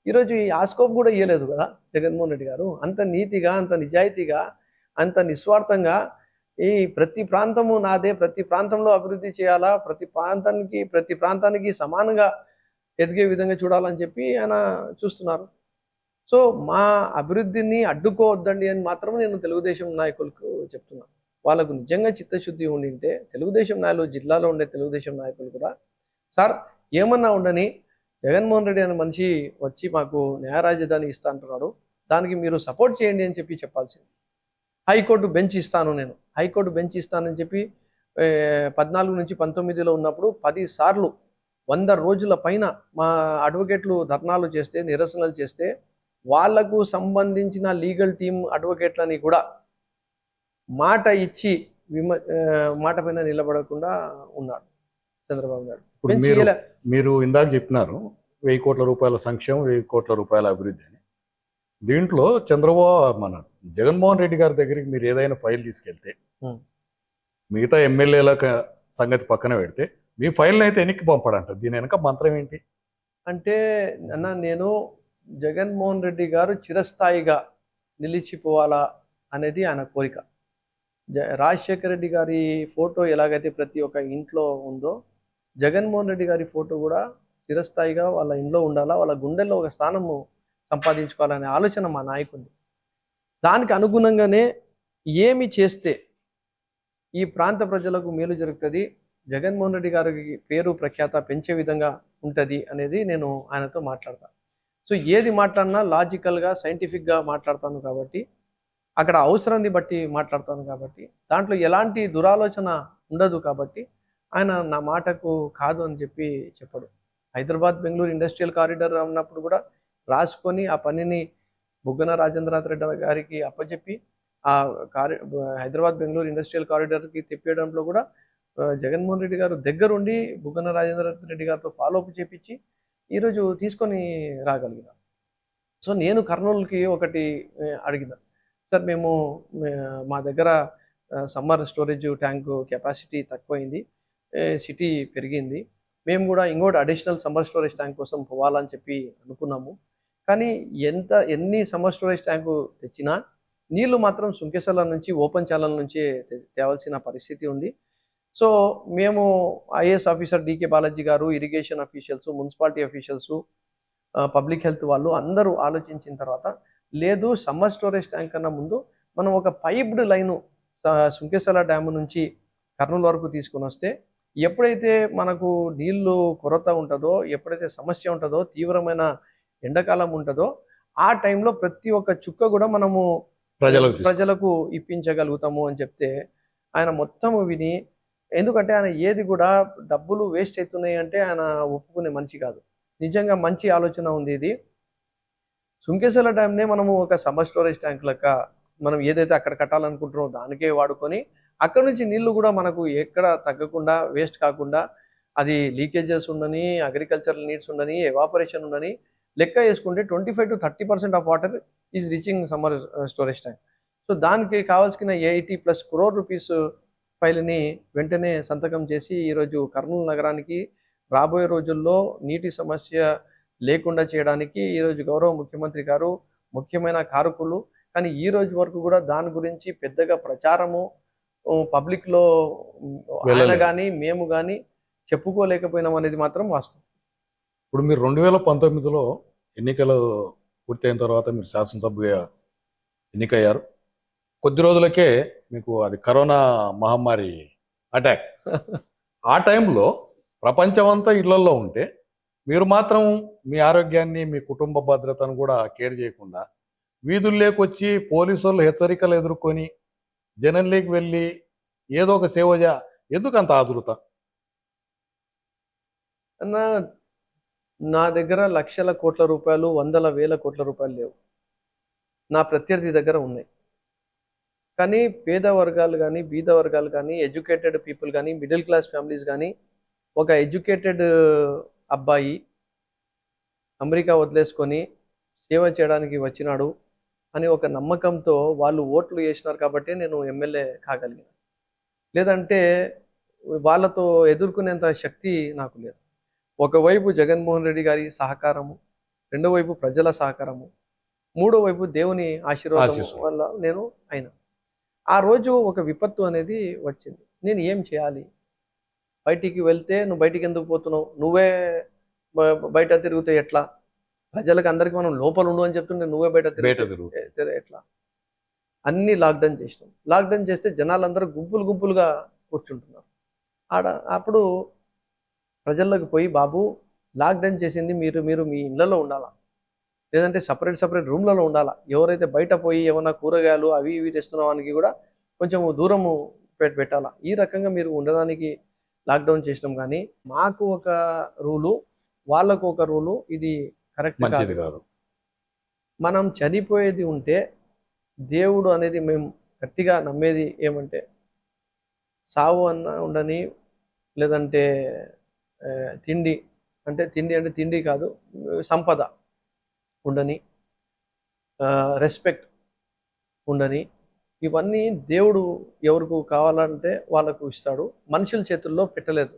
B: ఈరోజు ఈ ఆస్కోప్ కూడా ఇవ్వలేదు కదా జగన్మోహన్ రెడ్డి గారు. అంత నీతిగా, అంత నిజాయితీగా, అంత నిస్వార్థంగా ఈ ప్రతి ప్రాంతము నాదే, ప్రతి ప్రాంతంలో అభివృద్ధి చేయాలా, ప్రతి ప్రాంతానికి సమానంగా ఎదిగే విధంగా చూడాలని చెప్పి ఆయన చూస్తున్నారు. సో మా అభివృద్ధిని అడ్డుకోవద్దండి అని మాత్రం నేను తెలుగుదేశం నాయకులకు చెప్తున్నాను. వాళ్ళకు నిజంగా చిత్తశుద్ధి ఉండింటే తెలుగుదేశం నాయకులు, జిల్లాలో ఉండే తెలుగుదేశం నాయకులు కూడా, సార్ ఏమన్నా ఉండని, జగన్మోహన్ రెడ్డి అనే మనిషి వచ్చి మాకు న్యాయ రాజధాని ఇస్తా అంటున్నాడు, దానికి మీరు సపోర్ట్ చేయండి అని చెప్పి చెప్పాల్సింది. హైకోర్టు బెంచ్ ఇస్తాను, నేను హైకోర్టు బెంచ్ ఇస్తానని చెప్పి 14 నుంచి 19లో ఉన్నప్పుడు 10 సార్లు 100 రోజుల పైన మా అడ్వకేట్లు ధర్నాలు చేస్తే, నిరసనలు చేస్తే, వాళ్లకు సంబంధించిన లీగల్ టీమ్ అడ్వకేట్లని కూడా మాట ఇచ్చి మాట పైన నిలబడకుండా ఉన్నాడు చంద్రబాబు నాయుడు.
A: మీరు ఇందాక చెప్పినారు 1000 కోట్ల రూపాయల సంక్షేమం, 1000 కోట్ల రూపాయల అభివృద్ధి అని. దీంట్లో మన జగన్మోహన్ రెడ్డి గారి దగ్గరికి మీరు ఏదైనా ఫైల్ తీసుకెళ్తే, మిగతా ఎమ్మెల్యేల సంగతి పక్కన పెడితే, మీ ఫైల్ని అయితే ఎన్నికి పంపడంట. దీని వెనక మంత్రం ఏంటి
B: అంటే అన్న, నేను జగన్మోహన్ రెడ్డి గారు చిరస్థాయిగా నిలిచిపోవాలా అనేది ఆయన కోరిక. రాజశేఖర రెడ్డి గారి ఫోటో ఎలాగైతే ప్రతి ఒక్క ఇంట్లో ఉందో, జగన్మోహన్ రెడ్డి గారి ఫోటో కూడా చిరస్థాయిగా వాళ్ళ ఇంట్లో ఉండాలా, వాళ్ళ గుండెల్లో ఒక స్థానము సంపాదించుకోవాలనే ఆలోచన మా నాయకుడిది. దానికి అనుగుణంగానే ఏమి చేస్తే ఈ ప్రాంత ప్రజలకు మేలు జరుగుతుంది, జగన్మోహన్ రెడ్డి గారికి పేరు ప్రఖ్యాత పెంచే విధంగా ఉంటుంది అనేది నేను ఆయనతో మాట్లాడతాను. సో ఏది మాట్లాడినా లాజికల్గా, సైంటిఫిక్గా మాట్లాడతాను కాబట్టి, అక్కడ అవసరాన్ని బట్టి మాట్లాడతాను కాబట్టి, దాంట్లో ఎలాంటి దురాలోచన ఉండదు కాబట్టి ఆయన నా మాటకు కాదు అని చెప్పి చెప్పడు. హైదరాబాద్ బెంగళూరు ఇండస్ట్రియల్ కారిడార్ ఉన్నప్పుడు కూడా రాసుకొని ఆ పనిని బుగ్గన రాజేంద్రనాథ్ రెడ్డి గారికి అప్పచెప్పి ఆ హైదరాబాద్ బెంగళూరు ఇండస్ట్రియల్ కారిడార్కి తెప్పేయడంలో కూడా జగన్మోహన్ రెడ్డి గారు దగ్గరుండి బుగ్గన రాజేంద్రనాథ్ రెడ్డి గారితో ఫాలోఅప్ చేపించి ఈరోజు తీసుకొని రాగలిగినారు. సో నేను కర్నూలుకి ఒకటి అడిగిన, సార్ మేము మా దగ్గర సమ్మర్ స్టోరేజ్ ట్యాంకు కెపాసిటీ తక్కువైంది, సిటీ పెరిగింది, మేము కూడా ఇంకోటి అడిషనల్ సమ్మర్ స్టోరేజ్ ట్యాంక్ కోసం పోవాలని చెప్పి అనుకున్నాము. కానీ ఎన్ని సమ్మర్ స్టోరేజ్ ట్యాంకు తెచ్చినా నీళ్లు మాత్రం సుంకెసల నుంచి ఓపెన్ ఛానల్ నుంచి తేవాల్సిన పరిస్థితి ఉంది. సో మేము ఐఏఎస్ ఆఫీసర్ డికే బాలాజీ గారు, irrigation officials, municipality officials, public health వాళ్ళు అందరూ ఆలోచించిన తర్వాత, లేదు సమ్మర్ స్టోరేజ్ ట్యాంక్ కన్నా ముందు మనం ఒక పైప్డ్ లైను సుంకెసల డ్యాము నుంచి కర్నూలు వరకు తీసుకొని వస్తే, ఎప్పుడైతే మనకు నీళ్లు కొరత ఉంటుందో, ఎప్పుడైతే సమస్య ఉంటుందో, తీవ్రమైన ఎండాకాలం ఉంటుందో, ఆ టైంలో ప్రతి ఒక్క చుక్క కూడా మనము ప్రజలకు ఇప్పించగలుగుతాము అని చెప్తే ఆయన మొత్తం విని, ఎందుకంటే ఆయన ఏది కూడా డబ్బులు వేస్ట్ అవుతున్నాయి అంటే ఆయన ఒప్పుకునే మనిషి కాదు. నిజంగా మంచి ఆలోచన ఉంది ఇది. సుంకెసల డ్యామ్నే మనము ఒక సమ్మర్ స్టోరేజ్ ట్యాంక్ లెక్క మనం ఏదైతే అక్కడ కట్టాలనుకుంటున్నామో దానికే వాడుకొని, అక్కడ నుంచి నీళ్లు కూడా మనకు ఎక్కడ తగ్గకుండా వేస్ట్ కాకుండా, అది లీకేజెస్ ఉండని, అగ్రికల్చరల్ నీడ్స్ ఉండని, ఎవాపరేషన్ ఉండని లెక్క వేసుకుంటే 25 to 30% of water is reaching summer storage tank. So దానికి కావాల్సిన 80+ crore రూపీస్ ఫైల్ని వెంటనే సంతకం చేసి ఈరోజు కర్నూలు నగరానికి రాబోయే రోజుల్లో నీటి సమస్య లేకుండా చేయడానికి ఈరోజు గౌరవ ముఖ్యమంత్రి గారు ముఖ్యమైన కారకులు. కానీ ఈ రోజు వరకు కూడా దాని గురించి పెద్దగా ప్రచారము పబ్లిక్లో ఆయన కానీ మేము కానీ చెప్పుకోలేకపోయినాం అనేది మాత్రం వాస్తవం.
A: ఇప్పుడు మీరు 2019లో ఎన్నికలు పూర్తయిన తర్వాత మీరు శాసనసభ్యుగా ఎన్నికయ్యారు. కొద్ది రోజులకే మీకు అది కరోనా మహమ్మారి అటాక్. ఆ టైంలో ప్రపంచమంతా ఇళ్లలో ఉంటే మీరు మాత్రం మీ ఆరోగ్యాన్ని, మీ కుటుంబ భద్రతను కూడా కేర్ చేయకుండా వీధుల్లోకి వచ్చి పోలీసు వాళ్ళు హెచ్చరికలు ఎదుర్కొని జనంలోకి వెళ్ళి ఏదో ఒక సేవ ఎందుకు అంత ఆదురత?
B: అన్న, నా దగ్గర లక్షల కోట్ల రూపాయలు, వందల వేల కోట్ల రూపాయలు లేవు. నా ప్రత్యర్థి దగ్గర ఉన్నాయి. కానీ పేద వర్గాలు కానీ, బీద వర్గాలు కానీ, ఎడ్యుకేటెడ్ పీపుల్ కానీ, మిడిల్ క్లాస్ ఫ్యామిలీస్ కానీ, ఒక ఎడ్యుకేటెడ్ అబ్బాయి అమెరికా వదిలేసుకొని సేవ చేయడానికి వచ్చినాడు అని ఒక నమ్మకంతో వాళ్ళు ఓట్లు వేసినారు కాబట్టి నేను ఎమ్మెల్యే కాగలిగాను. లేదంటే వాళ్ళతో ఎదుర్కొనేంత శక్తి నాకు లేదు. ఒకవైపు జగన్మోహన్ రెడ్డి గారి సహకారము, రెండో వైపు ప్రజల సహకారము, మూడో వైపు దేవుని ఆశీర్వాదం వల్ల నేను అయినా. ఆ రోజు ఒక విపత్తు అనేది వచ్చింది. నేను ఏం చేయాలి? బయటికి వెళ్తే నువ్వు బయటికి ఎందుకు పోతున్నావు, నువ్వే బయట తిరిగితే ఎట్లా, ప్రజలకు అందరికీ మనం లోపల ఉండు అని చెప్తుంటే నువ్వే బయట తిరిగితే ఎట్లా? అన్నీ లాక్డౌన్ చేసినాం. లాక్డౌన్ చేస్తే జనాలందరూ గుంపులు గుంపులుగా కూర్చుంటున్నారు అప్పుడు ప్రజల్లోకి పోయి, బాబు లాక్డౌన్ చేసింది మీరు మీ ఇళ్లలో ఉండాలా, లేదంటే సపరేట్ రూమ్లలో ఉండాలా, ఎవరైతే బయట పోయి ఏమన్నా కూరగాయలు అవి ఇవి తెస్తున్న వానికి కూడా కొంచెం దూరము పెట్టాలా. ఈ రకంగా మీరు ఉండడానికి లాక్డౌన్ చేసినాం. కానీ మాకు ఒక రూలు, వాళ్ళకు ఒక రూలు, ఇది కరెక్ట్ కాదు. మనం చనిపోయేది ఉంటే దేవుడు అనేది మేము గట్టిగా నమ్మేది ఏమంటే, సావు అన్న ఉండని, లేదంటే తిండి అంటే తిండి కాదు, సంపద ఉండని, రెస్పెక్ట్ ఉండని, ఇవన్నీ దేవుడు ఎవరికి కావాలంటే వాళ్ళకు ఇస్తాడు, మనుషుల చేతుల్లో పెట్టలేదు.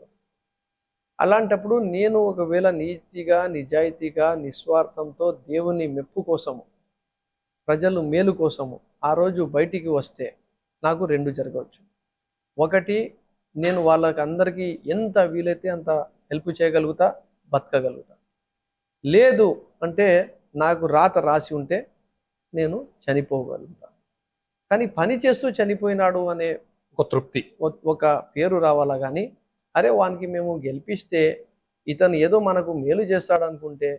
B: అలాంటప్పుడు నేను ఒకవేళ నీతిగా, నిజాయితీగా, నిస్వార్థంతో దేవుని మెప్పు కోసము, ప్రజలు మేలు కోసము ఆ రోజు బయటికి వస్తే నాకు రెండు జరగవచ్చు. ఒకటి, నేను వాళ్ళకి అందరికీ ఎంత వీలైతే అంత హెల్ప్ చేయగలుగుతా, బతకగలుగుతా. లేదు అంటే నాకు రాత రాసి ఉంటే నేను చనిపోగలుగుతా. కానీ పని చేస్తూ చనిపోయినాడు అనే
A: ఒక తృప్తి,
B: ఒక పేరు రావాలా. కానీ అరే వానికి మేము గెలిపిస్తే ఇతను ఏదో మనకు మేలు చేస్తాడు అనుకుంటే,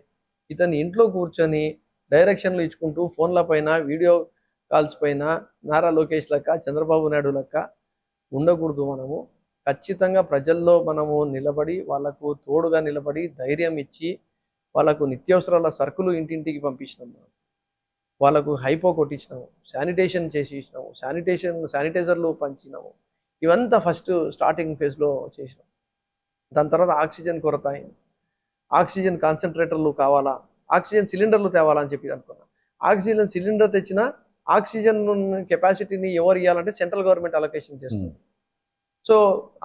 B: ఇతని ఇంట్లో కూర్చొని డైరెక్షన్లు ఇచ్చుకుంటూ ఫోన్ల పైన, వీడియో కాల్స్ పైన నారా లోకేష్ లెక్క, చంద్రబాబు నాయుడు లెక్క ఉండకూడదు. మనము ఖచ్చితంగా ప్రజల్లో మనము నిలబడి, వాళ్ళకు తోడుగా నిలబడి, ధైర్యం ఇచ్చి, వాళ్ళకు నిత్యావసరాల సరుకులు ఇంటింటికి పంపించినాం, వాళ్ళకు హైపో కొట్టించినాము, శానిటేషన్ చేసి ఇచ్చినాము, శానిటైజర్లు పంచినాము. ఇవంతా ఫస్ట్ స్టార్టింగ్ ఫేజ్లో చేసినాం. దాని తర్వాత ఆక్సిజన్ కొరత అయింది. ఆక్సిజన్ కాన్సన్ట్రేటర్లు కావాలా, ఆక్సిజన్ సిలిండర్లు తేవాలని చెప్పి అనుకున్నాం. ఆక్సిజన్ సిలిండర్ తెచ్చిన ఆక్సిజన్ కెపాసిటీని ఎవరు ఇవ్వాలంటే సెంట్రల్ గవర్నమెంట్ అలొకేషన్ చేస్తుంది. సో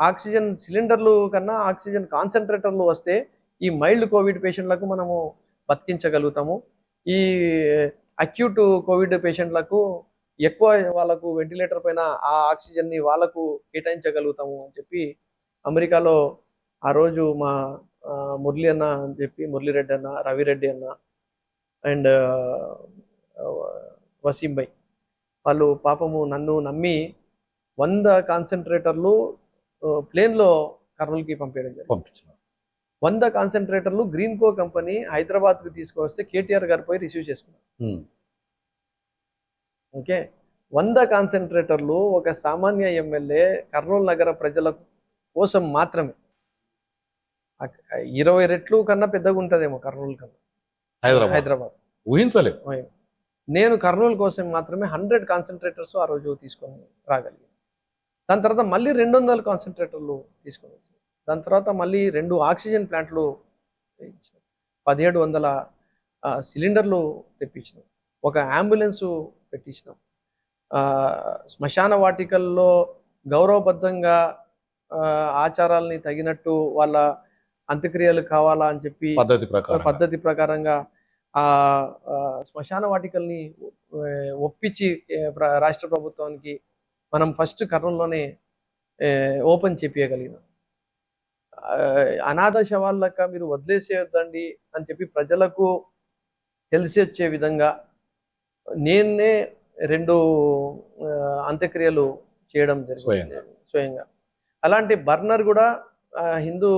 B: ఆక్సిజన్ సిలిండర్లు కన్నా ఆక్సిజన్ కాన్సన్ట్రేటర్లు వస్తే ఈ మైల్డ్ కోవిడ్ పేషెంట్లకు మనము బతికించగలుగుతాము. ఈ అక్యూట్ కోవిడ్ పేషెంట్లకు ఎక్కువ వాళ్ళకు వెంటిలేటర్ పైన ఆ ఆక్సిజన్ని వాళ్ళకు కేటాయించగలుగుతాము అని చెప్పి అమెరికాలో ఆ రోజు మా మురళి అన్న అని చెప్పి, మురళిరెడ్డి అన్న, రవిరెడ్డి అన్న అండ్ వసీం భాయ్ వాళ్ళు పాపము నన్ను నమ్మి 100 కాన్సన్ట్రేటర్లు ప్లేన్లో కర్నూలుకి పంపించడం జరిగింది. 100 కాన్సన్ట్రేటర్లు గ్రీన్కో కంపెనీ హైదరాబాద్కి తీసుకొస్తే కేటీఆర్ గారు పోయి రిసీవ్ చేసుకున్నారు. ఓకే, 100 కాన్సన్ట్రేటర్లు ఒక సామాన్య ఎమ్మెల్యే కర్నూలు నగర ప్రజల కోసం మాత్రమే. 20 రెట్లు కన్నా పెద్దగా ఉంటుందేమో కర్నూలు కన్నా హైదరాబాద్,
A: ఊహించలేదు.
B: నేను కర్నూలు కోసం మాత్రమే 100 కాన్సన్ట్రేటర్స్ ఆ రోజు తీసుకొని రాగలిగాను. దాని తర్వాత మళ్ళీ 200 కాన్సన్ట్రేటర్లు తీసుకొని వచ్చాను. దాని తర్వాత మళ్ళీ 2 ఆక్సిజన్ ప్లాంట్లు 1700 సిలిండర్లు తెప్పించినాం. ఒక అంబులెన్సు పెట్టించినాం. శ్మశాన వాటికల్లో గౌరవబద్ధంగా ఆచారాలని తగినట్టు వాళ్ళ అంత్యక్రియలు కావాలా అని చెప్పి పద్ధతి ప్రకారంగా శ్మశాన వాటికల్ని ఒప్పించి రాష్ట్ర ప్రభుత్వానికి మనం ఫస్ట్ కర్నూలులోనే ఓపెన్ చేపించగలిగినాం. అనాథ శవాళ్ళక మీరు వదిలేసేయొద్దండి అని చెప్పి ప్రజలకు తెలిసి వచ్చే విధంగా నేనే 2 అంత్యక్రియలు చేయడం జరిగింది స్వయంగా. అలాంటి బర్నర్ కూడా హిందూ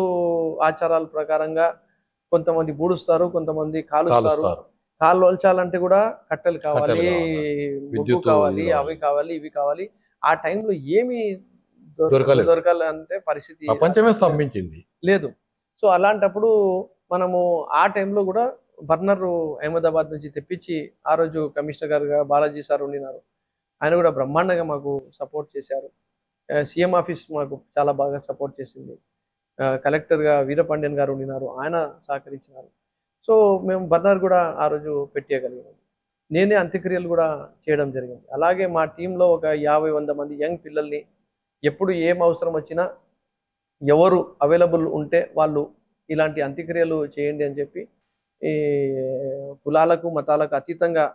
B: ఆచారాల ప్రకారంగా కొంతమంది బూడుస్తారు, కొంతమంది కాలుస్తారు. కాళ్ళు వల్చాలంటే కూడా కట్టెలు కావాలి, బొగ్గు కావాలి, అవి కావాలి, ఇవి కావాలి. ఆ టైంలో ఏమి దొరకాలంటే పరిస్థితి
A: ప్రపంచమే స్తంభించింది
B: లేదు. సో అలాంటప్పుడు మనము ఆ టైంలో కూడా బర్నర్ అహ్మదాబాద్ నుంచి తెప్పించి ఆ రోజు కమిషనర్ గారుగా బాలాజీ సార్ ఉండినారు. ఆయన కూడా బ్రహ్మాండంగా మాకు సపోర్ట్ చేశారు. సీఎం ఆఫీస్ మాకు చాలా బాగా సపోర్ట్ చేసింది. కలెక్టర్గా వీరపాండ్యన్ గారు ఉండినారు, ఆయన సహకరించినారు. సో మేము బర్నర్ కూడా ఆ రోజు పెట్టేయగలిగాము. నేనే అంత్యక్రియలు కూడా చేయడం జరిగింది. అలాగే మా టీంలో ఒక 50-100 మంది యంగ్ పిల్లల్ని ఎప్పుడు ఏం అవసరం వచ్చినా ఎవరు అవైలబుల్ ఉంటే వాళ్ళు ఇలాంటి అంత్యక్రియలు చేయండి అని చెప్పి ఈ కులాలకు మతాలకు అతీతంగా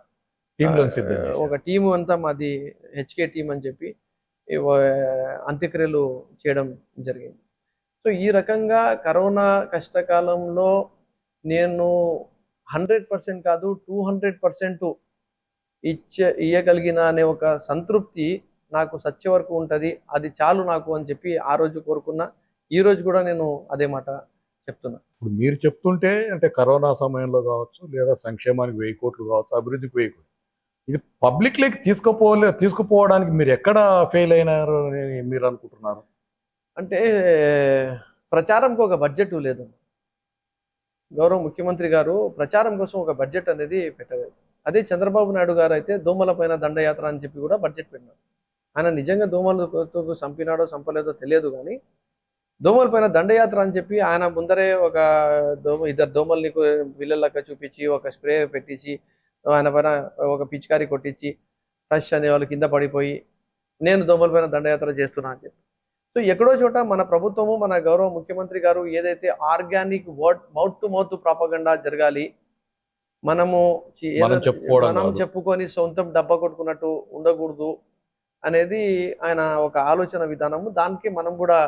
B: ఒక టీము అంతా మాది హెచ్కే టీం అని చెప్పి అంత్యక్రియలు చేయడం జరిగింది. సో ఈ రకంగా కరోనా కష్టకాలంలో నేను 100% కాదు 200% ఇయ్యగలిగిన అనే ఒక సంతృప్తి నాకు సత్య వరకు ఉంటుంది. అది చాలు నాకు అని చెప్పి ఆ రోజు కోరుకున్నా. ఈ రోజు కూడా నేను అదే మాట చెప్తున్నా.
A: ఇప్పుడు మీరు చెప్తుంటే అంటే కరోనా సమయంలో కావచ్చు, లేదా సంక్షేమానికి 1000 కోట్లు కావచ్చు, అభివృద్ధికి 1000 కోట్లు, ఇది పబ్లిక్లోకి తీసుకుపోవడానికి మీరు ఎక్కడ ఫెయిల్ అయినారు అని మీరు అనుకుంటున్నారు?
B: అంటే ప్రచారంకి ఒక బడ్జెట్ లేదు. గౌరవ ముఖ్యమంత్రి గారు ప్రచారం కోసం ఒక బడ్జెట్ అనేది పెట్టలేదు. అదే చంద్రబాబు నాయుడు గారు అయితే దోమల పైన దండయాత్ర అని చెప్పి కూడా బడ్జెట్ పెట్టినారు. ఆయన నిజంగా దోమలతో చంపినాడో చంపలేదో తెలియదు, కానీ దోమల పైన దండయాత్ర అని చెప్పి ఆయన ముందరే ఒక 2 దోమల్ని వీళ్ళలాగా చూపించి ఒక స్ప్రే పెట్టించి ఆయన పైన ఒక పిచికారీ కొట్టించి రష్ అనే వాళ్ళు కింద పడిపోయి నేను దోమల పైన దండయాత్ర చేస్తున్నా అని చెప్పి. సో ఎక్కడో చోట మన ప్రభుత్వము, మన గౌరవ ముఖ్యమంత్రి గారు ఏదైతే organic mouth to mouth propaganda జరగాలి, మనం చెప్పుకొని సొంతం డబ్బా కొట్టుకున్నట్టు ఉండకూడదు అనేది ఆయన ఒక ఆలోచన విధానము. దానికి మనం కూడా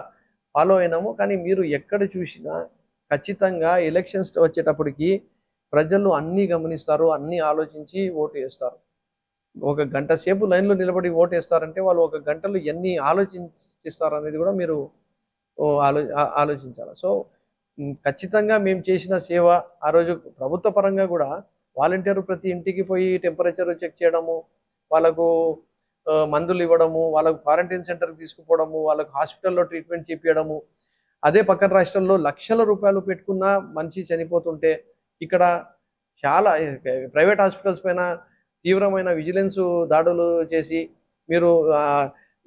B: ఫాలో అయినాము. కానీ మీరు ఎక్కడ చూసినా ఖచ్చితంగా ఎలక్షన్స్ వచ్చేటప్పటికి ప్రజలు అన్నీ గమనిస్తారు, అన్నీ ఆలోచించి ఓటు వేస్తారు. 1 గంట సేపు లైన్లో నిలబడి ఓటు వేస్తారంటే వాళ్ళు 1 గంటలో ఎన్ని ఆలోచిస్తారు అనేది కూడా మీరు ఆలోచించాలి. సో ఖచ్చితంగా మేము చేసిన సేవ ఆ రోజు ప్రభుత్వ పరంగా కూడా వాలంటీర్ ప్రతి ఇంటికి పోయి టెంపరేచర్ చెక్ చేయడము, వాళ్ళకు మందులు ఇవ్వడము, వాళ్ళకు క్వారంటైన్ సెంటర్కి తీసుకుపోవడము, వాళ్ళకు హాస్పిటల్లో ట్రీట్మెంట్ చేపించడము. అదే పక్కన రాష్ట్రాల్లో లక్షల రూపాయలు పెట్టుకున్న మనిషి చనిపోతుంటే ఇక్కడ చాలా ప్రైవేట్ హాస్పిటల్స్ పైన తీవ్రమైన విజిలెన్స్ దాడులు చేసి మీరు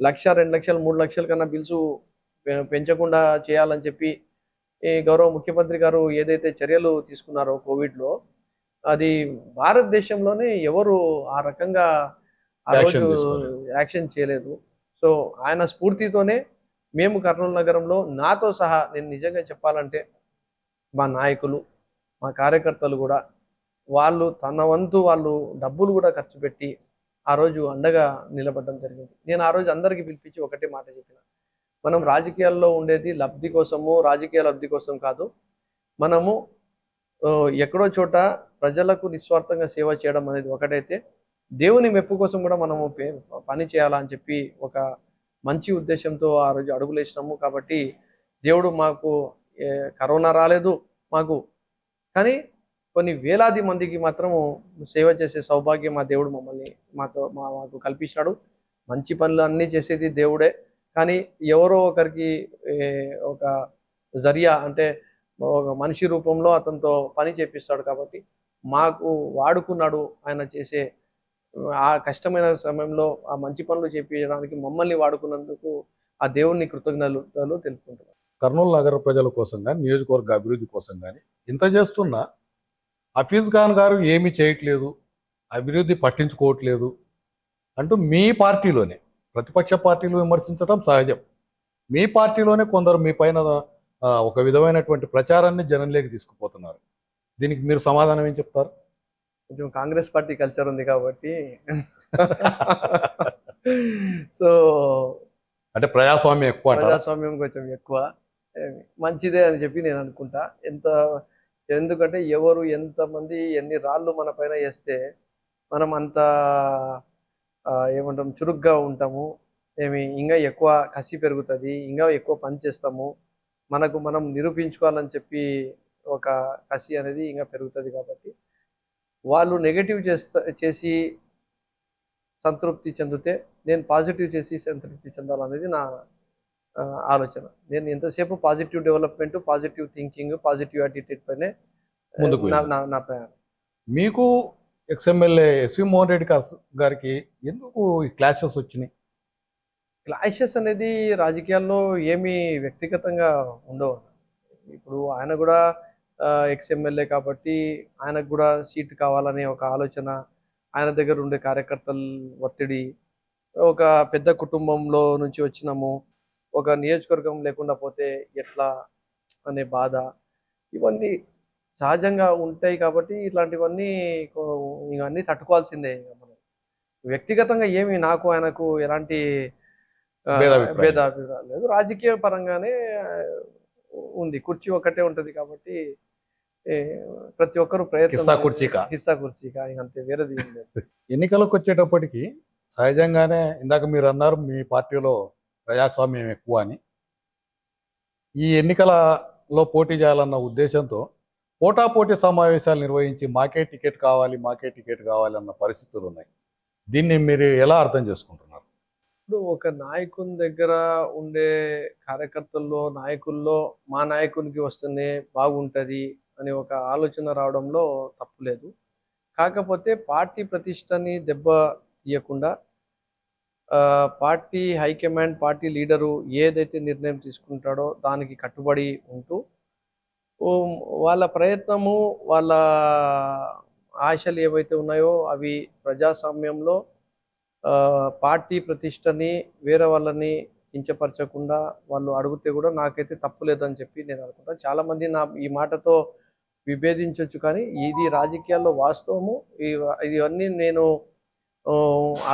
B: 1,00,000, 2,00,000, 3,00,000 కన్నా బిల్సు పెంచకుండా చేయాలని చెప్పి ఈ గౌరవ ముఖ్యమంత్రి గారు ఏదైతే చర్యలు తీసుకున్నారో కోవిడ్లో, అది భారతదేశంలోనే ఎవరు ఆ రకంగా ఆ
A: యాక్షన్
B: రోజు
A: తీసుకోలేదు.
B: యాక్షన్ చేయలేదు. సో ఆయన స్ఫూర్తితోనే మేము కర్నూలు నగరంలో నాతో సహా నేను నిజంగా చెప్పాలంటే మా నాయకులు, మా కార్యకర్తలు కూడా వాళ్ళు తన వంతు వాళ్ళు డబ్బులు కూడా ఖర్చు పెట్టి ఆ రోజు అండగా నిలబడడం జరిగింది. నేను ఆ రోజు అందరికీ పిలిపించి ఒకటే మాట చెప్పిన. మనం రాజకీయాల్లో ఉండేది లబ్ధి కోసము, రాజకీయ లబ్ధి కోసం కాదు. మనము ఎక్కడో చోట ప్రజలకు నిస్వార్థంగా సేవ చేయడం అనేది ఒకటైతే, దేవుని మెప్పు కోసం కూడా మనము పని చేయాలా అని చెప్పి ఒక మంచి ఉద్దేశంతో ఆ రోజు అడుగులేసినాము. కాబట్టి దేవుడు మాకు కరోనా రాలేదు మాకు. కానీ కొన్ని వేలాది మందికి మాత్రము సేవ చేసే సౌభాగ్యం మా దేవుడు మమ్మల్ని మాకు కల్పించాడు. మంచి పనులు అన్నీ చేసేది దేవుడే. కానీ ఎవరో ఒకరికి ఒక జరియా అంటే ఒక మనిషి రూపంలో అతనితో పని చేపిస్తాడు. కాబట్టి మాకు వాడుకున్నాడు ఆయన చేసే ఆ కష్టమైన సమయంలో ఆ మంచి పనులు చేపించడానికి మమ్మల్ని వాడుకున్నందుకు ఆ దేవుణ్ణి కృతజ్ఞతలు తెలుపుకుంటున్నాను.
A: కర్నూలు నగర ప్రజల కోసం కానీ, నియోజకవర్గ అభివృద్ధి కోసం కానీ ఇంత చేస్తున్నా హఫీజ్ ఖాన్ గారు ఏమీ చేయట్లేదు, అభివృద్ధి పట్టించుకోవట్లేదు అంటూ మీ పార్టీలోనే, ప్రతిపక్ష పార్టీలు విమర్శించడం సహజం. మీ పార్టీలోనే కొందరు మీ పైన ఒక విధమైనటువంటి ప్రచారాన్ని జనంలోకి తీసుకుపోతున్నారు. దీనికి మీరు సమాధానం ఏం చెప్తారు?
B: కొంచెం కాంగ్రెస్ పార్టీ కల్చర్ ఉంది కాబట్టి సో
A: అంటే ప్రజాస్వామ్యం ఎక్కువ అంటారా?
B: ప్రజాస్వామ్యం కొంచెం ఎక్కువ. మంచిదే అని చెప్పి నేను అనుకుంటా. ఎందుకంటే ఎవరు ఎంతమంది ఎన్ని రాళ్ళు మన పైన వేస్తే మనం అంత ఏమంటాం చురుగ్గా ఉంటాము. ఇంకా ఎక్కువ కసి పెరుగుతుంది, ఇంకా ఎక్కువ పని చేస్తాము. మనకు మనం నిరూపించుకోవాలని చెప్పి ఒక కసి అనేది ఇంకా పెరుగుతుంది. కాబట్టి వాళ్ళు నెగటివ్ చేసి సంతృప్తి చెందితే నేను పాజిటివ్ చేసి సంతృప్తి చెందాలనేది నా ఆలోచన. నేను ఎంతసేపు positive development, positive thinking, positive attitude పైనే
A: ముందుకు
B: నా ప్రయాణం.
A: మీకు ఎక్స్ఎమ్మెల్యే ఎస్వి మోహన్ రెడ్డి గారికి ఎందుకు ఈ క్లాషెస్ వచ్చినాయి?
B: క్లాషెస్ అనేది రాజకీయాల్లో ఏమీ వ్యక్తిగతంగా ఉండవు. ఇప్పుడు ఆయన కూడా ఎక్స్ఎమ్మెల్యే కాబట్టి ఆయనకు కూడా సీట్ కావాలనే ఒక ఆలోచన, ఆయన దగ్గర ఉండే కార్యకర్తల ఒత్తిడి, ఒక పెద్ద కుటుంబంలో నుంచి వచ్చినాము, ఒక నియోజకవర్గం లేకుండా పోతే ఎట్లా అనే బాధ, ఇవన్నీ సహజంగా ఉంటాయి. కాబట్టి ఇట్లాంటివన్నీ ఇవన్నీ తట్టుకోవాల్సిందే. మనం వ్యక్తిగతంగా ఏమి నాకు ఆయనకు ఎలాంటి భేదాభిప్రాయం లేదు. రాజకీయ పరంగానే ఉంది. కుర్చీ ఒకటే ఉంటది కాబట్టి ప్రతి ఒక్కరు
A: కిస్సా
B: కుర్చీకా అంతే, వేరేది ఏం లేదు.
A: ఎన్నికలకు వచ్చేటప్పటికి సహజంగానే ఇందాక మీరు అన్నారు మీ పార్టీలో ప్రజాస్వామ్యం ఎక్కువ అని. ఈ ఎన్నికలలో పోటీ చేయాలన్న ఉద్దేశంతో పోటాపోటీ సమావేశాలు నిర్వహించి మాకే టికెట్ కావాలి, మాకే టికెట్ కావాలి అన్న పరిస్థితులు ఉన్నాయి. దీన్ని మీరు ఎలా అర్థం చేసుకుంటున్నారు?
B: ఇప్పుడు ఒక నాయకుని దగ్గర ఉండే కార్యకర్తల్లో, నాయకుల్లో మా నాయకునికి వస్తేనే బాగుంటుంది అని ఒక ఆలోచన రావడంలో తప్పు లేదు. కాకపోతే పార్టీ ప్రతిష్టని దెబ్బ తీయకుండా పార్టీ హైకమాండ్, పార్టీ లీడరు ఏదైతే నిర్ణయం తీసుకుంటాడో దానికి కట్టుబడి ఉంటూ వాళ్ళ ప్రయత్నము, వాళ్ళ ఆశలు ఏవైతే ఉన్నాయో అవి ప్రజాస్వామ్యంలో పార్టీ ప్రతిష్టని వేరే వాళ్ళని కించపరచకుండా వాళ్ళు అడిగితే కూడా నాకైతే తప్పు లేదని చెప్పి నేను అనుకుంటాను. చాలామంది ఈ మాటతో విభేదించవచ్చు, కానీ ఇది రాజకీయాల్లో వాస్తవము. ఇవన్నీ నేను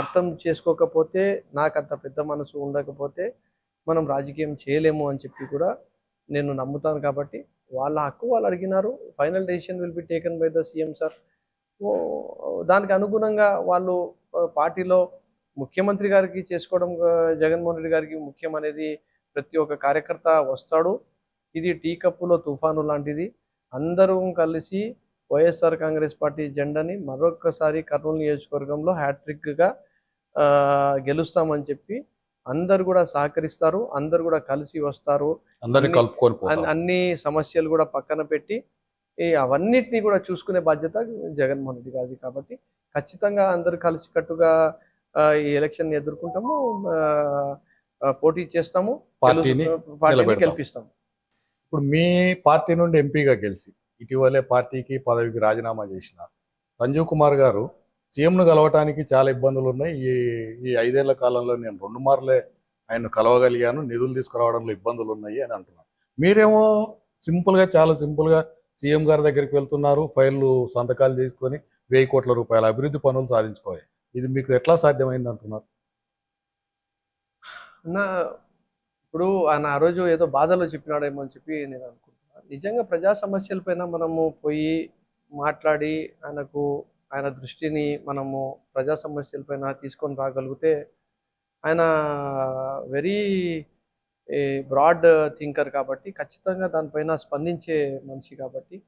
B: అర్థం చేసుకోకపోతే, నాకు అంత పెద్ద మనసు ఉండకపోతే మనం రాజకీయం చేయలేము అని చెప్పి కూడా నేను నమ్ముతాను. కాబట్టి వాళ్ళ హక్కు వాళ్ళు అడిగినారు. Final decision will be taken by the CM sir. దానికి అనుగుణంగా వాళ్ళు పార్టీలో ముఖ్యమంత్రి గారికి చేసుకోవడం, జగన్మోహన్ రెడ్డి గారికి ముఖ్యం అనేది ప్రతి ఒక్క కార్యకర్త వస్తాడు. ఇది టీ కప్పులో తుఫాను లాంటిది. అందరూ కలిసి వైఎస్ఆర్ కాంగ్రెస్ పార్టీ జెండాని మరొకసారి కర్నూలు నియోజకవర్గంలో హ్యాట్రిక్గా గెలుస్తామని చెప్పి అందరు కూడా సహకరిస్తారు. అందరు కూడా కలిసి వస్తారు. అన్ని సమస్యలు కూడా పక్కన పెట్టి అవన్నిటిని కూడా చూసుకునే బాధ్యత జగన్మోహన్ రెడ్డి గారిది. కాబట్టి ఖచ్చితంగా అందరు కలిసికట్టుగా ఈ ఎలక్షన్ ఎదుర్కొంటాము, పోటీ చేస్తాము, పార్టీని గెలిపిస్తాము.
A: ఇప్పుడు మీ పార్టీ నుండి ఎంపీగా గెలిచి ఇటీవలే పార్టీకి పదవికి రాజీనామా చేసిన సంజీవ్ కుమార్ గారు సీఎంను కలవటానికి చాలా ఇబ్బందులు ఉన్నాయి. ఈ ఈ 5 ఏళ్ల కాలంలో నేను 2 మార్లే ఆయన్ను కలవగలిగాను, నిధులు తీసుకురావడంలో ఇబ్బందులు ఉన్నాయి అని అంటున్నారు. మీరేమో సింపుల్గా, చాలా సింపుల్గా సీఎం గారి దగ్గరికి వెళ్తున్నారు, ఫైళ్ళు సంతకాలు తీసుకొని 1000 కోట్ల రూపాయల అభివృద్ధి పనులు సాధించుకోవాలి. ఇది మీకు ఎట్లా సాధ్యమైంది అంటున్నారు?
B: అన్న ఇప్పుడు ఆయన ఆ రోజు ఏదో బాధలో చెప్పినాడేమో అని చెప్పి నేను అనుకుంటున్నాను. నిజంగా ప్రజా సమస్యలపైన మనము పోయి మాట్లాడి ఆయన దృష్టిని మనము ప్రజా సమస్యలపైన తీసుకొని రాగలిగితే ఆయన వెరీ బ్రాడ్ థింకర్ కాబట్టి ఖచ్చితంగా దానిపైన స్పందించే మనిషి కాబట్టి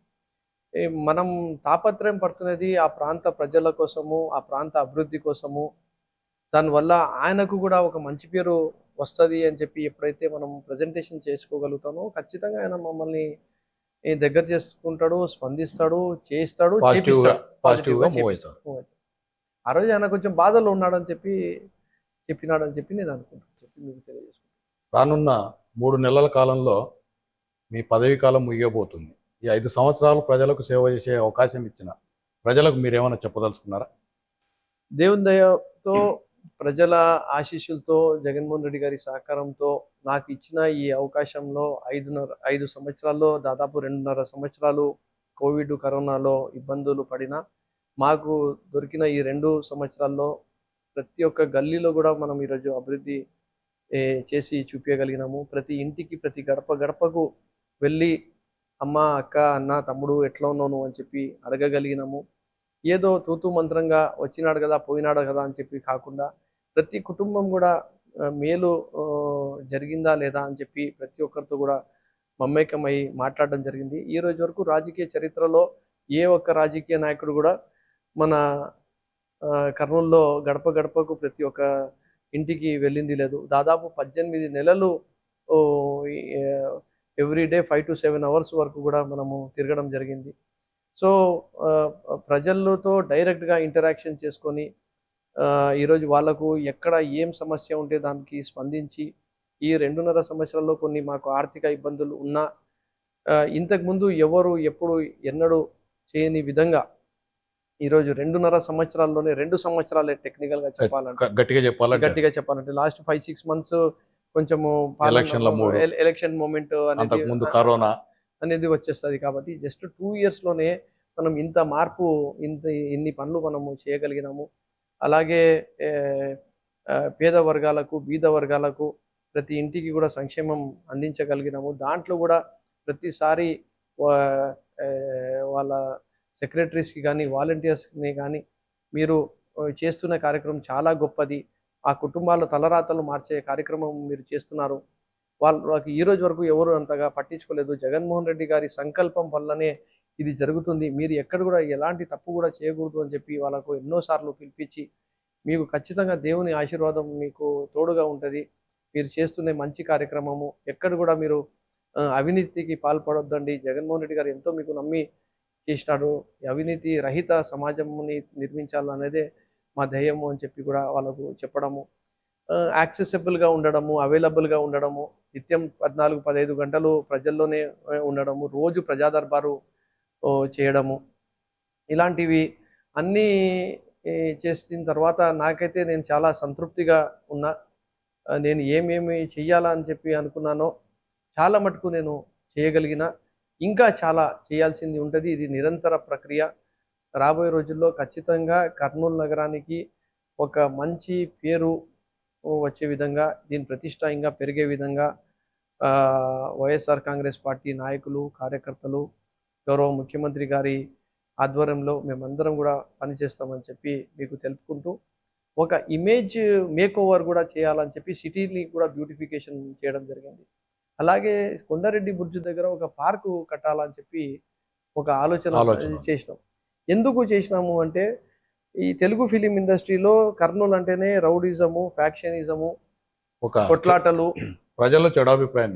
B: మనం తాపత్రయం పడుతున్నది ఆ ప్రాంత ప్రజల కోసము, ఆ ప్రాంత అభివృద్ధి కోసము. దానివల్ల ఆయనకు కూడా ఒక మంచి పేరు వస్తుంది అని చెప్పి ఎప్పుడైతే మనం ప్రజెంటేషన్ చేసుకోగలుగుతామో ఖచ్చితంగా ఆయన మమ్మల్ని దగ్గర చేసుకుంటాడు, స్పందిస్తాడు, చేయిస్తాడు,
A: పాజిటివ్గా
B: పాజిటివ్గా
A: మూవ్ అవుతారు.
B: ఆ రోజు ఆయన కొంచెం బాధలో ఉన్నాడని చెప్పినాడని చెప్పి నేను అనుకుంటాను, చెప్పి మీకు తెలియజేసుకుంటాను.
A: రానున్న 3 నెలల కాలంలో మీ పదవీ కాలం ముగియబోతుంది. ఈ 5 సంవత్సరాలు ప్రజలకు సేవ చేసే అవకాశం ఇచ్చిన ప్రజలకు మీరేమైనా చెప్పదలుచుకున్నారా?
B: దేవుని దయతో, ప్రజల ఆశీస్సులతో, జగన్మోహన్ రెడ్డి గారి సహకారంతో నాకు ఇచ్చిన ఈ అవకాశంలో 5 సంవత్సరాల్లో దాదాపు 2.5 సంవత్సరాలు కోవిడ్, కరోనాలో ఇబ్బందులు పడినా మాకు దొరికిన ఈ 2 సంవత్సరాల్లో ప్రతి ఒక్క గల్లీలో కూడా మనం ఈరోజు అభివృద్ధి చేసి చూపించగలిగినాము. ప్రతి ఇంటికి, ప్రతి గడప గడపకు వెళ్ళి అమ్మ, అక్క, అన్న, తమ్ముడు ఎట్లా ఉన్నావు అని చెప్పి అడగగలిగినాము. ఏదో తూతూ మంత్రంగా వచ్చినాడు కదా, పోయినాడు కదా అని చెప్పి కాకుండా ప్రతి కుటుంబం కూడా మేలు జరిగిందా లేదా అని చెప్పి ప్రతి ఒక్కరితో కూడా మమేకమై మాట్లాడడం జరిగింది. ఈ రోజు వరకు రాజకీయ చరిత్రలో ఏ ఒక్క రాజకీయ నాయకుడు కూడా మన కర్నూలులో గడప గడపకు ప్రతి ఒక్క ఇంటికి వెళ్ళింది లేదు. దాదాపు 18 నెలలు ఎవ్రీడే 5 to 7 అవర్స్ వరకు కూడా మనము తిరగడం జరిగింది. సో ప్రజలతో డైరెక్ట్గా ఇంటరాక్షన్ చేసుకొని ఈరోజు వాళ్ళకు ఎక్కడ ఏం సమస్య ఉంటే దానికి స్పందించి ఈ 2.5 సంవత్సరాల్లో కొన్ని మాకు ఆర్థిక ఇబ్బందులు ఉన్నా ఇంతకుముందు ఎవరు ఎప్పుడు ఎన్నడూ చేయని విధంగా ఈరోజు 2.5 సంవత్సరాల్లోనే 2 సంవత్సరాలే టెక్నికల్గా చెప్పాలంటే, గట్టిగా చెప్పాలంటే లాస్ట్ 5-6 మంత్స్ కొంచెము ఎలక్షన్ మూమెంట్
A: కరోనా
B: అనేది వచ్చేస్తుంది. కాబట్టి జస్ట్ 2 ఇయర్స్లోనే మనం ఇంత మార్పు, ఇన్ని పనులు మనము చేయగలిగినాము. అలాగే పేద వర్గాలకు, బీద వర్గాలకు ప్రతి ఇంటికి కూడా సంక్షేమం అందించగలిగినాము. దాంట్లో కూడా ప్రతిసారి వాళ్ళ సెక్రటరీస్కి కానీ, వాలంటీర్స్ని కానీ మీరు చేస్తున్న కార్యక్రమం చాలా గొప్పది, ఆ కుటుంబాల తలరాతలు మార్చే కార్యక్రమం మీరు చేస్తున్నారు. వాళ్ళకి ఈ రోజు వరకు ఎవరు అంతగా పట్టించుకోలేదు. జగన్మోహన్ రెడ్డి గారి సంకల్పం వల్లనే ఇది జరుగుతుంది, మీరు ఎక్కడ కూడా ఎలాంటి తప్పు కూడా చేయకూడదు అని చెప్పి వాళ్ళకు ఎన్నోసార్లు పిలిపించి మీకు ఖచ్చితంగా దేవుని ఆశీర్వాదం మీకు తోడుగా ఉంటుంది, మీరు చేస్తున్న మంచి కార్యక్రమము ఎక్కడ కూడా మీరు అవినీతికి పాల్పడొద్దండి, జగన్మోహన్ రెడ్డి గారు ఎంతో మీకు నమ్మి చేసినాడు, అవినీతి రహిత సమాజంని నిర్మించాలనేదే మా ధ్యేయము అని చెప్పి కూడా వాళ్ళకు చెప్పడము, యాక్సెసిబుల్గా ఉండడము, అవైలబుల్గా ఉండడము, నిత్యం 14-15 గంటలు ప్రజల్లోనే ఉండడము, రోజు ప్రజా దర్బారు చేయడము, ఇలాంటివి అన్నీ చేసిన తర్వాత నాకైతే నేను చాలా సంతృప్తిగా ఉన్నా. నేను ఏమేమి చెయ్యాలా అని చెప్పి అనుకున్నానో చాలా మటుకు నేను చేయగలిగిన, ఇంకా చాలా చేయాల్సింది ఉంటుంది. ఇది నిరంతర ప్రక్రియ. రాబోయే రోజుల్లో ఖచ్చితంగా కర్నూలు నగరానికి ఒక మంచి పేరు వచ్చే విధంగా, దీని ప్రతిష్ట ఇంకా పెరిగే విధంగా వైఎస్ఆర్ కాంగ్రెస్ పార్టీ నాయకులు, కార్యకర్తలు, గౌరవ ముఖ్యమంత్రి గారి ఆధ్వర్యంలో మేమందరం కూడా పనిచేస్తామని చెప్పి మీకు తెలుపుకుంటూ, ఒక ఇమేజ్ మేక్ ఓవర్ కూడా చేయాలని చెప్పి సిటీని కూడా బ్యూటిఫికేషన్ చేయడం జరిగింది. అలాగే కొండారెడ్డి బుర్జు దగ్గర ఒక పార్కు కట్టాలని చెప్పి ఒక ఆలోచన చేసినాం. ఎందుకు చేసినాము అంటే, ఈ తెలుగు ఫిలిం ఇండస్ట్రీలో కర్నూలు అంటేనే రౌడిజము, ఫ్యాక్షనిజము, కొట్లాటలు,
A: ప్రజల్లో చెడాభిప్రాయం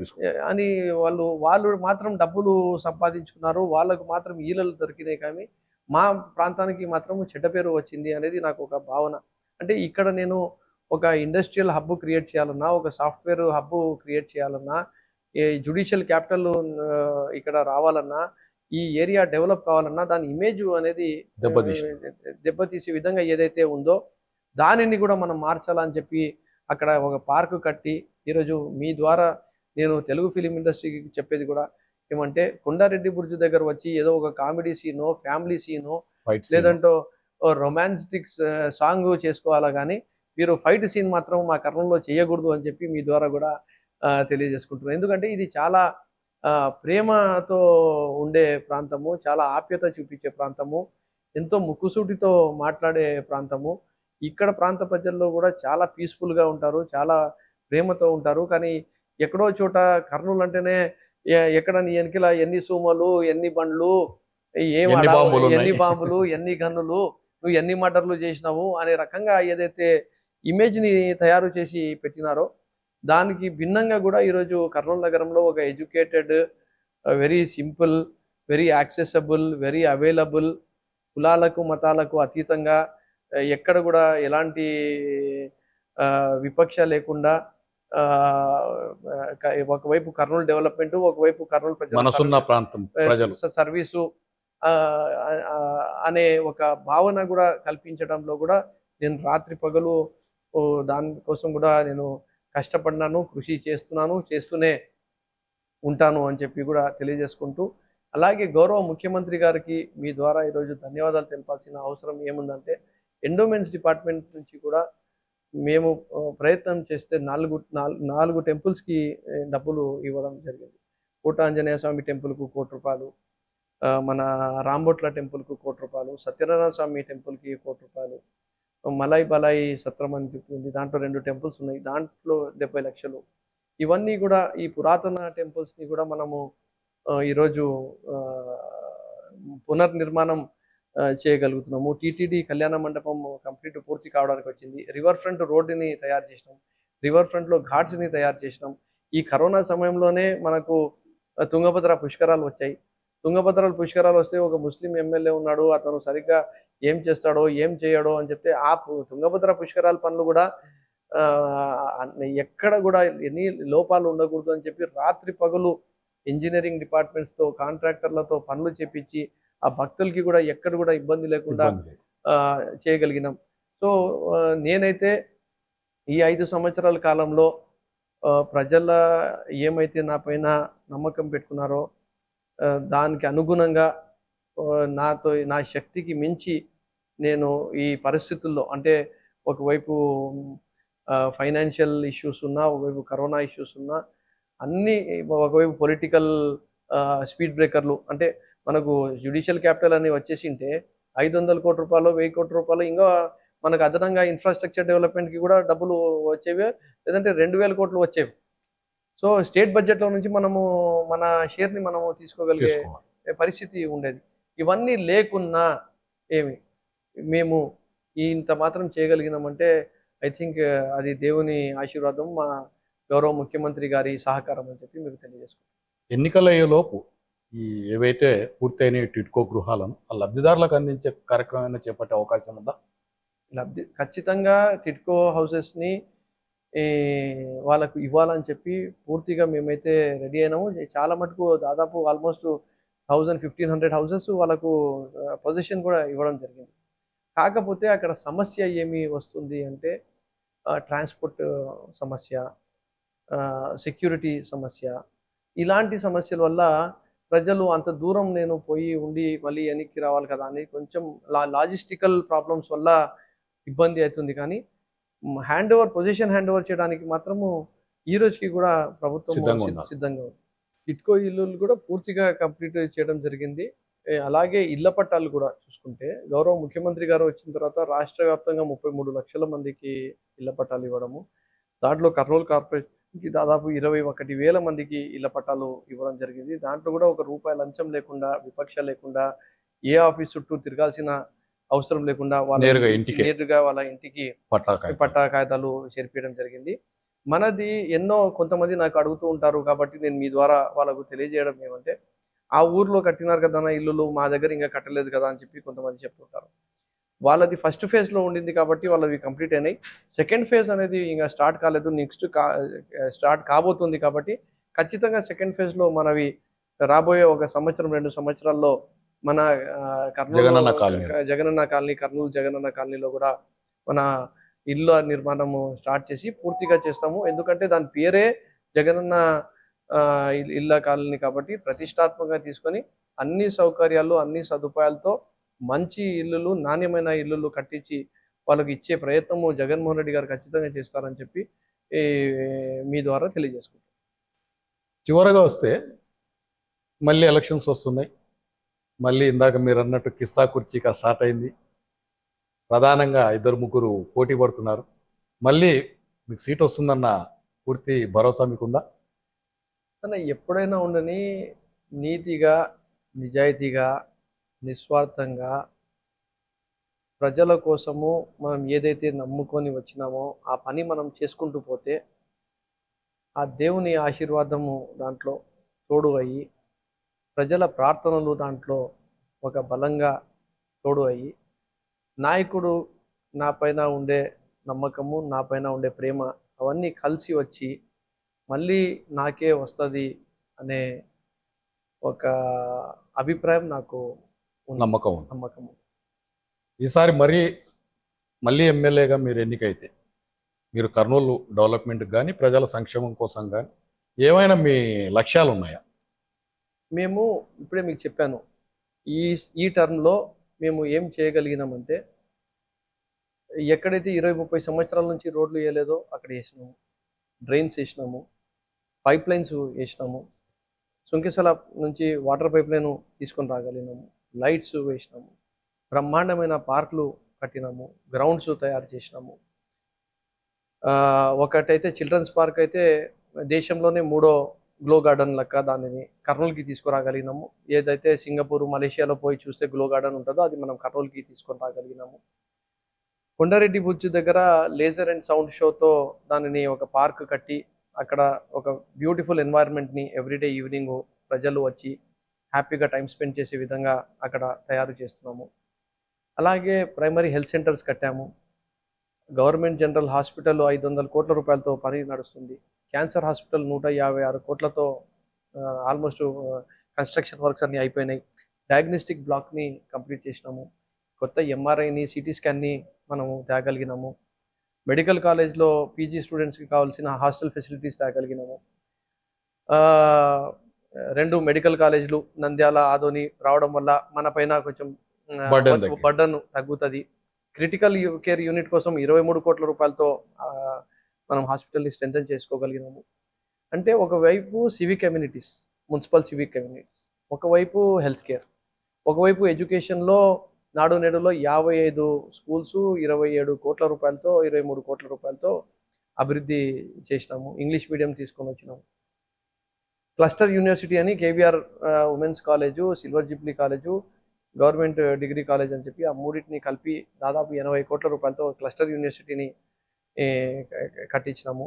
B: అని వాళ్ళు మాత్రం డబ్బులు సంపాదించుకున్నారు, వాళ్ళకు మాత్రం ఈలలు దొరికినాయి, కానీ మా ప్రాంతానికి మాత్రం చెడ్డ పేరు వచ్చింది అనేది నాకు ఒక భావన. అంటే ఇక్కడ నేను ఒక ఇండస్ట్రియల్ హబ్ క్రియేట్ చేయాలన్నా, ఒక సాఫ్ట్వేర్ హబ్ క్రియేట్ చేయాలన్నా, జ్యుడిషియల్ క్యాపిటల్ ఇక్కడ రావాలన్నా, ఈ ఏరియా డెవలప్ కావాలన్నా దాని ఇమేజ్ అనేది
A: దెబ్బతీసి
B: దెబ్బతీసే విధంగా ఏదైతే ఉందో దానిని కూడా మనం మార్చాలని చెప్పి అక్కడ ఒక పార్కు కట్టి ఈరోజు మీ ద్వారా నేను తెలుగు ఫిలిం ఇండస్ట్రీకి చెప్పేది కూడా ఏమంటే కొండారెడ్డి బుర్జు దగ్గర వచ్చి ఏదో ఒక comedy Sino family Sino
A: fight
B: లేదంటే రొమాంటిక్ సాంగ్ చేసుకోవాలా కానీ మీరు ఫైట్ సీన్ మాత్రం మా కర్నూలులో చేయకూడదు అని చెప్పి మీ ద్వారా కూడా తెలియజేసుకుంటున్నాను. ఎందుకంటే ఇది చాలా ప్రేమతో ఉండే ప్రాంతము, చాలా ఆప్యత చూపించే ప్రాంతము, ఎంతో ముక్కుసూటితో మాట్లాడే ప్రాంతము. ఇక్కడ ప్రాంత ప్రజల్లో కూడా చాలా పీస్ఫుల్గా ఉంటారు, చాలా ప్రేమతో ఉంటారు. కానీ ఎక్కడో చోట కర్నూలు అంటేనే ఎక్కడ నీ వెనకల ఎన్ని సూమలు, ఎన్ని బండ్లు, ఎన్ని బాంబులు, ఎన్ని గన్నులు, నువ్వు ఎన్ని మర్డర్లు చేసినావు అనే రకంగా ఏదైతే ఇమేజ్ని తయారు చేసి పెట్టినారో దానికి భిన్నంగా కూడా ఈరోజు కర్నూలు నగరంలో ఒక educated, very simple, very accessible, very available, కులాలకు మతాలకు అతీతంగా ఎక్కడ కూడా ఎలాంటి విపక్ష లేకుండా ఒకవైపు కర్నూలు డెవలప్మెంట్, ఒకవైపు కర్నూలు ప్రజలు సర్వీసు అనే ఒక భావన కూడా కల్పించడంలో కూడా నేను రాత్రి పగలు దానికోసం కూడా నేను కష్టపడినాను, కృషి చేస్తున్నాను, చేస్తూనే ఉంటాను అని చెప్పి కూడా తెలియజేసుకుంటూ, అలాగే గౌరవ ముఖ్యమంత్రి గారికి మీ ద్వారా ఈరోజు ధన్యవాదాలు తెలపాల్సిన అవసరం ఏముందంటే ఎండోమెంట్స్ డిపార్ట్మెంట్ నుంచి కూడా మేము ప్రయత్నం చేస్తే నాలుగు టెంపుల్స్కి డబ్బులు ఇవ్వడం జరిగింది. కోట ఆంజనేయ స్వామి టెంపుల్కు ₹1,00,00,000, మన రాంబొట్ల టెంపుల్కు ₹1,00,00,000, సత్యనారాయణ స్వామి టెంపుల్కి ₹1,00,00,000, మలాయి బలాయి సత్రం అని చెప్తుంది, దాంట్లో 2 టెంపుల్స్ ఉన్నాయి, దాంట్లో 70 లక్షలు. ఇవన్నీ కూడా ఈ పురాతన టెంపుల్స్ని కూడా మనము ఈరోజు పునర్నిర్మాణం చేయగలుగుతున్నాము. టీటీడీ కళ్యాణ మండపం కంప్లీట్ పూర్తి కావడానికి వచ్చింది. రివర్ ఫ్రంట్ రోడ్డుని తయారు చేసినాం, రివర్ ఫ్రంట్లో ఘాట్స్ని తయారు చేసినాం. ఈ కరోనా సమయంలోనే మనకు తుంగభద్ర పుష్కరాలు వచ్చాయి. తుంగభద్ర పుష్కరాలు వస్తే ఒక ముస్లిం ఎమ్మెల్యే ఉన్నాడు, అతను సరిగ్గా ఏం చేస్తాడో ఏం చేయడో అని చెప్తే ఆ తుంగభద్ర పుష్కరాల పనులు కూడా ఎక్కడ కూడా ఎన్ని లోపాలు ఉండకూడదు అని చెప్పి రాత్రి పగలు ఇంజనీరింగ్ డిపార్ట్మెంట్స్తో కాంట్రాక్టర్లతో పనులు చేపించి ఆ భక్తులకి కూడా ఎక్కడ కూడా ఇబ్బంది లేకుండా చేయగలిగినాం. సో నేనైతే ఈ 5 సంవత్సరాల కాలంలో ప్రజల ఏమైతే నా పైన నమ్మకం పెట్టుకున్నారో దానికి అనుగుణంగా నా శక్తికి మించి నేను ఈ పరిస్థితుల్లో, అంటే ఒకవైపు ఫైనాన్షియల్ ఇష్యూస్ ఉన్నా, ఒకవైపు కరోనా ఇష్యూస్ ఉన్నా, అన్నీ ఒకవైపు పొలిటికల్ స్పీడ్ బ్రేకర్లు, అంటే మనకు జ్యుడిషియల్ క్యాపిటల్ అని వచ్చేసింటే 500 కోట్ల రూపాయలు, 1000 కోట్ల రూపాయలు ఇంకా మనకు అదనంగా ఇన్ఫ్రాస్ట్రక్చర్ డెవలప్మెంట్కి కూడా డబ్బులు వచ్చేవి, లేదంటే 2000 కోట్లు వచ్చేవి. సో స్టేట్ బడ్జెట్లో నుంచి మనము మన షేర్ని మనము తీసుకోగలిగే పరిస్థితి ఉండేది. ఇవన్నీ లేకున్నా మేము ఇంత మాత్రం చేయగలిగినామంటే ఐ థింక్ అది దేవుని ఆశీర్వాదం, మా గౌరవ ముఖ్యమంత్రి గారి సహకారం అని చెప్పి మీకు తెలియజేసుకుంటాం.
A: ఎన్నికల లోపు ఈ ఏవైతే పూర్తయిన టిడ్కో గృహాలను ఆ లబ్ధిదారులకు అందించే కార్యక్రమాన్ని చేపట్టే అవకాశం ఉందా?
B: ఖచ్చితంగా టిడ్కో హౌసెస్ని వాళ్ళకు ఇవ్వాలని చెప్పి పూర్తిగా మేమైతే రెడీ అయినాము. చాలా మటుకు దాదాపు ఆల్మోస్ట్ 1000-1500 హౌసెస్ వాళ్ళకు పొజిషన్ కూడా ఇవ్వడం జరిగింది. కాకపోతే అక్కడ సమస్య ఏమి వస్తుంది అంటే ట్రాన్స్పోర్ట్ సమస్య, సెక్యూరిటీ సమస్య, ఇలాంటి సమస్యల వల్ల ప్రజలు అంత దూరం నేను పోయి ఉండి మళ్ళీ వెనక్కి రావాలి కదా అని కొంచెం లాజిస్టికల్ ప్రాబ్లమ్స్ వల్ల ఇబ్బంది అవుతుంది. కానీ పొజిషన్ హ్యాండ్ ఓవర్ చేయడానికి మాత్రము ఈ రోజుకి కూడా ప్రభుత్వం సిద్ధంగా ఉంది. టిడ్కో ఇల్లులు కూడా పూర్తిగా కంప్లీట్ చేయడం జరిగింది. అలాగే ఇళ్ల పట్టాలు కూడా చూసుకుంటే గౌరవ ముఖ్యమంత్రి గారు వచ్చిన తర్వాత రాష్ట్ర వ్యాప్తంగా 33 లక్షల మందికి ఇళ్ల పట్టాలు ఇవ్వడము, దాంట్లో కర్నూలు కార్పొరేషన్కి దాదాపు 21,000 మందికి ఇళ్ల పట్టాలు ఇవ్వడం జరిగింది. దాంట్లో కూడా ₹1 లంచం లేకుండా, విపక్ష లేకుండా, ఏ ఆఫీస్ చుట్టూ తిరగాల్సిన అవసరం లేకుండా నేరుగా వాళ్ళ ఇంటికి పట్టా కాగితాలు చేర్పించడం జరిగింది. మనది కొంతమంది నాకు అడుగుతూ ఉంటారు కాబట్టి నేను మీ ద్వారా వాళ్ళకు తెలియజేయడం ఏమంటే, ఆ ఊర్లో కట్టినారు కదా ఇల్లులు, మా దగ్గర ఇంకా కట్టలేదు కదా అని చెప్పి కొంతమంది చెప్తుంటారు. వాళ్ళది ఫస్ట్ ఫేజ్లో ఉండింది కాబట్టి వాళ్ళవి కంప్లీట్ అయినాయి. సెకండ్ ఫేజ్ అనేది ఇంకా స్టార్ట్ కాలేదు, నెక్స్ట్ స్టార్ట్ కాబోతుంది. కాబట్టి ఖచ్చితంగా సెకండ్ ఫేజ్లో మనవి రాబోయే ఒక సంవత్సరం 2 సంవత్సరాల్లో మన కర్నూలు
A: జగనన్న కాలనీ.
B: జగనన్న కాలనీ, కర్నూలు జగనన్న కాలనీలో కూడా మన ఇల్లు నిర్మాణము స్టార్ట్ చేసి పూర్తిగా చేస్తాము. ఎందుకంటే దాని పేరే జగనన్న ఇళ్ళ కాలనీ కాబట్టి ప్రతిష్టాత్మకంగా తీసుకొని అన్ని సౌకర్యాలు, అన్ని సదుపాయాలతో మంచి ఇల్లులు, నాణ్యమైన ఇల్లులు కట్టించి వాళ్ళకి ఇచ్చే ప్రయత్నము జగన్మోహన్ రెడ్డి గారు ఖచ్చితంగా చేస్తారని చెప్పి ఈ మీ ద్వారా తెలియజేసుకుంటాం.
A: చివరగా వస్తే మళ్ళీ ఎలక్షన్స్ వస్తున్నాయి. మళ్ళీ ఇందాక మీరు అన్నట్టు కిస్సా కుర్చీగా స్టార్ట్ అయింది. ప్రధానంగా 2-3 పోటీ పడుతున్నారు. మళ్ళీ మీకు సీట్ వస్తుందన్న పూర్తి భరోసా మీకుందా?
B: కానీ ఎప్పుడైనా ఉండని నీతిగా, నిజాయితీగా, నిస్వార్థంగా ప్రజల కోసము మనం ఏదైతే నమ్ముకొని వచ్చినామో ఆ పని మనం చేసుకుంటూ పోతే ఆ దేవుని ఆశీర్వాదము దాంట్లో తోడు అయ్యి, ప్రజల ప్రార్థనలు దాంట్లో ఒక బలంగా తోడు అయ్యి, నాయకుడు నా పైన ఉండే నమ్మకము, నా పైన ఉండే ప్రేమ అవన్నీ కలిసి వచ్చి మళ్ళీ నాకే వస్తుంది అనే ఒక అభిప్రాయం నాకు ఉంది.
A: నమ్మకం. ఈసారి మళ్ళీ ఎమ్మెల్యేగా మీరు ఎన్నికైతే మీరు కర్నూలు డెవలప్మెంట్కి కానీ ప్రజల సంక్షేమం కోసం కానీ ఏమైనా మీ లక్ష్యాలు ఉన్నాయా?
B: మేము ఇప్పుడే మీకు చెప్పాను, ఈ టర్మ్లో మేము ఏం చేయగలిగినామంటే ఎక్కడైతే 20-30 సంవత్సరాల నుంచి రోడ్లు వేయలేదో అక్కడ వేసినాము, డ్రైన్స్ వేసినాము, పైప్ లైన్స్ వేసినాము, సుంకెసల నుంచి వాటర్ పైప్ లైన్ తీసుకొని రాగలిగినాము, లైట్స్ వేసినాము, బ్రహ్మాండమైన పార్కులు కట్టినాము, గ్రౌండ్స్ తయారు చేసినాము. ఒకటైతే చిల్డ్రన్స్ పార్క్ అయితే దేశంలోనే 3వ గ్లో గార్డెన్ లెక్క దానిని కర్నూలుకి తీసుకురాగలిగినాము. ఏదైతే సింగపూర్, మలేషియాలో పోయి చూస్తే గ్లో గార్డెన్ ఉంటుందో అది మనం కర్నూలుకి తీసుకొని రాగలిగినాము. కొండారెడ్డి బుర్జ్ దగ్గర లేజర్ అండ్ సౌండ్ షోతో దానిని ఒక పార్క్ కట్టి అక్కడ ఒక బ్యూటిఫుల్ ఎన్వైర్న్మెంట్ని ఎవ్రీడే ఈవినింగ్ ప్రజలు వచ్చి హ్యాపీగా టైం స్పెండ్ చేసే విధంగా అక్కడ తయారు చేస్తున్నాము. అలాగే ప్రైమరీ హెల్త్ సెంటర్స్ కట్టాము. గవర్నమెంట్ జనరల్ హాస్పిటల్ 500 కోట్ల రూపాయలతో పని నడుస్తుంది. క్యాన్సర్ హాస్పిటల్ 156 కోట్లతో ఆల్మోస్ట్ కన్స్ట్రక్షన్ వర్క్స్ అన్నీ అయిపోయినాయి. డయాగ్నోస్టిక్ బ్లాక్ని కంప్లీట్ చేసినాము. కొత్త ఎంఆర్ఐని, సిటీ స్కాన్ని మనము తేగలిగినాము. మెడికల్ కాలేజ్లో పీజీ స్టూడెంట్స్కి కావాల్సిన హాస్టల్ ఫెసిలిటీస్ తేగలిగినాము. 2 మెడికల్ కాలేజీలు నంద్యాల, ఆదోని రావడం వల్ల మన పైన కొంచెం బర్డన్ తగ్గుతుంది. క్రిటికల్ కేర్ యూనిట్ కోసం 23 కోట్ల రూపాయలతో మనం హాస్పిటల్ని స్ట్రెంథెన్ చేసుకోగలిగినాము. అంటే ఒకవైపు civic communities, municipal civic communities, ఒకవైపు హెల్త్ కేర్, ఒకవైపు ఎడ్యుకేషన్లో నాడు నేడులో 55 స్కూల్స్ 27 కోట్ల రూపాయలతో 23 కోట్ల రూపాయలతో అభివృద్ధి చేసినాము. ఇంగ్లీష్ మీడియం తీసుకొని వచ్చినాము. క్లస్టర్ యూనివర్సిటీ అని KVR women's college, silver Jubilee college, government degree college అని చెప్పి ఆ మూడింటిని కలిపి దాదాపు 80 కోట్ల రూపాయలతో క్లస్టర్ యూనివర్సిటీని కట్టించినాము.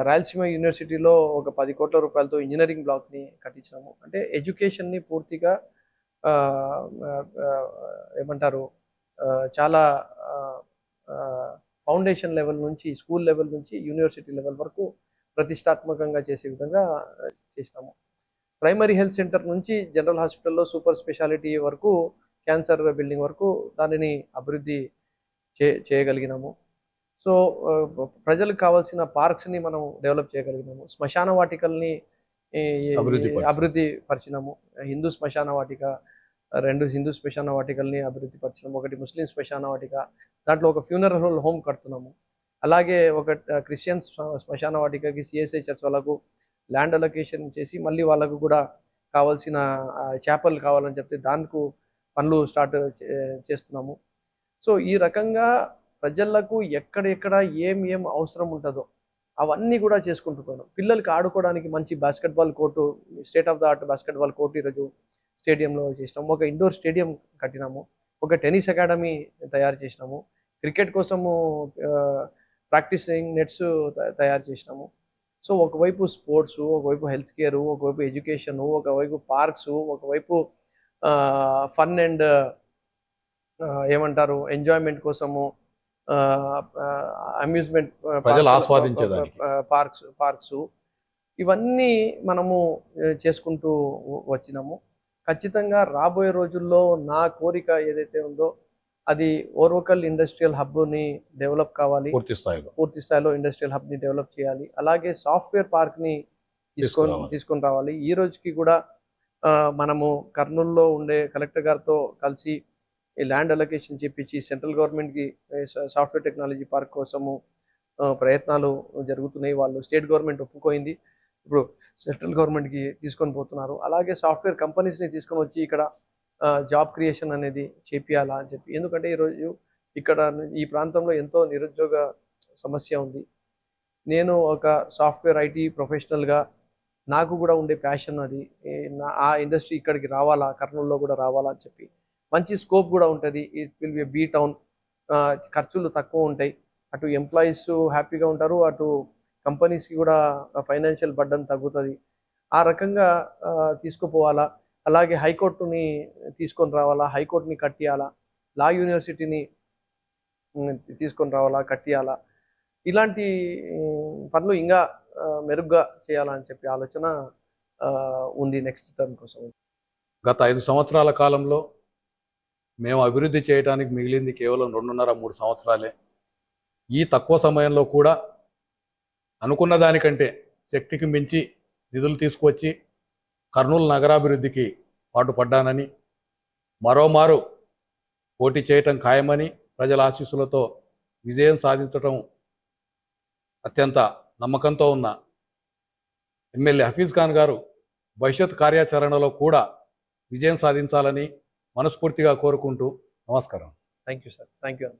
B: రాయలసీమ యూనివర్సిటీలో ఒక 10 కోట్ల రూపాయలతో ఇంజనీరింగ్ బ్లాక్ని కట్టించినాము. అంటే ఎడ్యుకేషన్ని పూర్తిగా ఏమంటారు చాలా ఫౌండేషన్ లెవెల్ నుంచి, స్కూల్ లెవెల్ నుంచి యూనివర్సిటీ లెవెల్ వరకు ప్రతిష్టాత్మకంగా చేసే విధంగా చేసినాము. ప్రైమరీ హెల్త్ సెంటర్ నుంచి జనరల్ హాస్పిటల్లో సూపర్ స్పెషాలిటీ వరకు, క్యాన్సర్ బిల్డింగ్ వరకు దానిని అభివృద్ధి చేయగలిగినాము. సో ప్రజలకు కావాల్సిన పార్క్స్ని మనం డెవలప్ చేయగలిగినాము. శ్మశాన వాటికల్ని అభివృద్ధి పరిచినాము. హిందూ శ్మశాన వాటిక, 2 హిందూ శ్మశాన వాటికల్ని అభివృద్ధి పరిచినాము. ఒకటి ముస్లిం శ్మశాన వాటిక, దాంట్లో ఒక ఫ్యూనరల్ హోమ్ కడుతున్నాము. అలాగే ఒక క్రిస్టియన్స్ శ్మశాన వాటికకి సిఎస్ఐ చర్చ్ వాళ్ళకు ల్యాండ్ అలొకేషన్ చేసి మళ్ళీ వాళ్ళకు కూడా కావాల్సిన చేపలు కావాలని చెప్తే దానికి పనులు స్టార్ట్ చేస్తున్నాము. సో ఈ రకంగా ప్రజలకు ఎక్కడెక్కడ ఏం అవసరం ఉంటుందో అవన్నీ కూడా చేసుకుంటూ పోయినాం. పిల్లలకి ఆడుకోవడానికి మంచి basketball court, state of the art basketball court ఈరోజు స్టేడియంలో చేసినాము. ఒక ఇండోర్ స్టేడియం కట్టినాము. ఒక టెన్నిస్ అకాడమీ తయారు చేసినాము. క్రికెట్ కోసము ప్రాక్టీసింగ్ నెట్స్ తయారు చేసినాము. సో ఒకవైపు స్పోర్ట్స్, ఒకవైపు హెల్త్ కేరు, ఒకవైపు ఎడ్యుకేషను, ఒకవైపు పార్క్స్, ఒకవైపు ఫన్ అండ్ ఏమంటారు ఎంజాయ్మెంట్ కోసము అమ్యూజ్మెంట్
A: ప్రజలు ఆస్వాదించేదానికి
B: పార్క్స్, ఇవన్నీ మనము చేసుకుంటూ వచ్చినాము. ఖచ్చితంగా రాబోయే రోజుల్లో నా కోరిక ఏదైతే ఉందో అది ఓర్వకల్ ఇండస్ట్రియల్ హబ్ని డెవలప్ కావాలి. పూర్తి స్థాయిలో ఇండస్ట్రియల్ హబ్ని డెవలప్ చేయాలి. అలాగే సాఫ్ట్వేర్ పార్క్ని తీసుకొని రావాలి. ఈ రోజుకి కూడా మనము కర్నూలులో ఉండే కలెక్టర్ గారితో కలిసి ఈ ల్యాండ్ అలొకేషన్ చెప్పించి సెంట్రల్ గవర్నమెంట్కి సాఫ్ట్వేర్ టెక్నాలజీ పార్క్ కోసము ప్రయత్నాలు జరుగుతున్నాయి. వాళ్ళు స్టేట్ గవర్నమెంట్ ఒప్పుకోయింది. ఇప్పుడు సెంట్రల్ గవర్నమెంట్కి తీసుకొని పోతున్నారు. అలాగే సాఫ్ట్వేర్ కంపెనీస్ని తీసుకొని వచ్చి ఇక్కడ జాబ్ క్రియేషన్ అనేది చేపియాలా అని చెప్పి. ఎందుకంటే ఈరోజు ఇక్కడ ఈ ప్రాంతంలో ఎంతో నిరుద్యోగ సమస్య ఉంది. నేను ఒక సాఫ్ట్వేర్ ఐటీ ప్రొఫెషనల్గా నాకు కూడా ఉండే ప్యాషన్ అది. ఆ ఇండస్ట్రీ ఇక్కడికి రావాలా, కర్నూలులో కూడా రావాలా అని చెప్పి. మంచి స్కోప్ కూడా ఉంటుంది. It will be B town. ఖర్చులు తక్కువ ఉంటాయి. అటు ఎంప్లాయీస్ హ్యాపీగా ఉంటారు, అటు కంపెనీస్కి కూడా ఫైనాన్షియల్ బర్డన్ తగ్గుతుంది. ఆ రకంగా తీసుకుపోవాలా. అలాగే హైకోర్టుని తీసుకొని రావాలా, హైకోర్టుని కట్టియాలా, లా యూనివర్సిటీని తీసుకొని రావాలా, కట్టియాలా. ఇలాంటి పనులు ఇంకా మెరుగ్గా చేయాలని చెప్పి ఆలోచన ఉంది నెక్స్ట్ టర్మ్ కోసం.
A: గత 5 సంవత్సరాల కాలంలో మేము అభివృద్ధి చేయడానికి మిగిలింది కేవలం 2.5-3 సంవత్సరాలే. ఈ తక్కువ సమయంలో కూడా అనుకున్న దానికంటే శక్తికి మించి నిధులు తీసుకువచ్చి కర్నూలు నగరాభివృద్ధికి పాటుపడ్డానని, మరోమారు పోటీ చేయటం ఖాయమని, ప్రజల ఆశీస్సులతో విజయం సాధించటం అత్యంత నమ్మకంతో ఉన్న ఎమ్మెల్యే హఫీజ్ ఖాన్ గారు భవిష్యత్ కార్యాచరణలో కూడా విజయం సాధించాలని మనస్ఫూర్తిగా కోరుకుంటూ నమస్కారం.
B: Thank you sir. Thank you.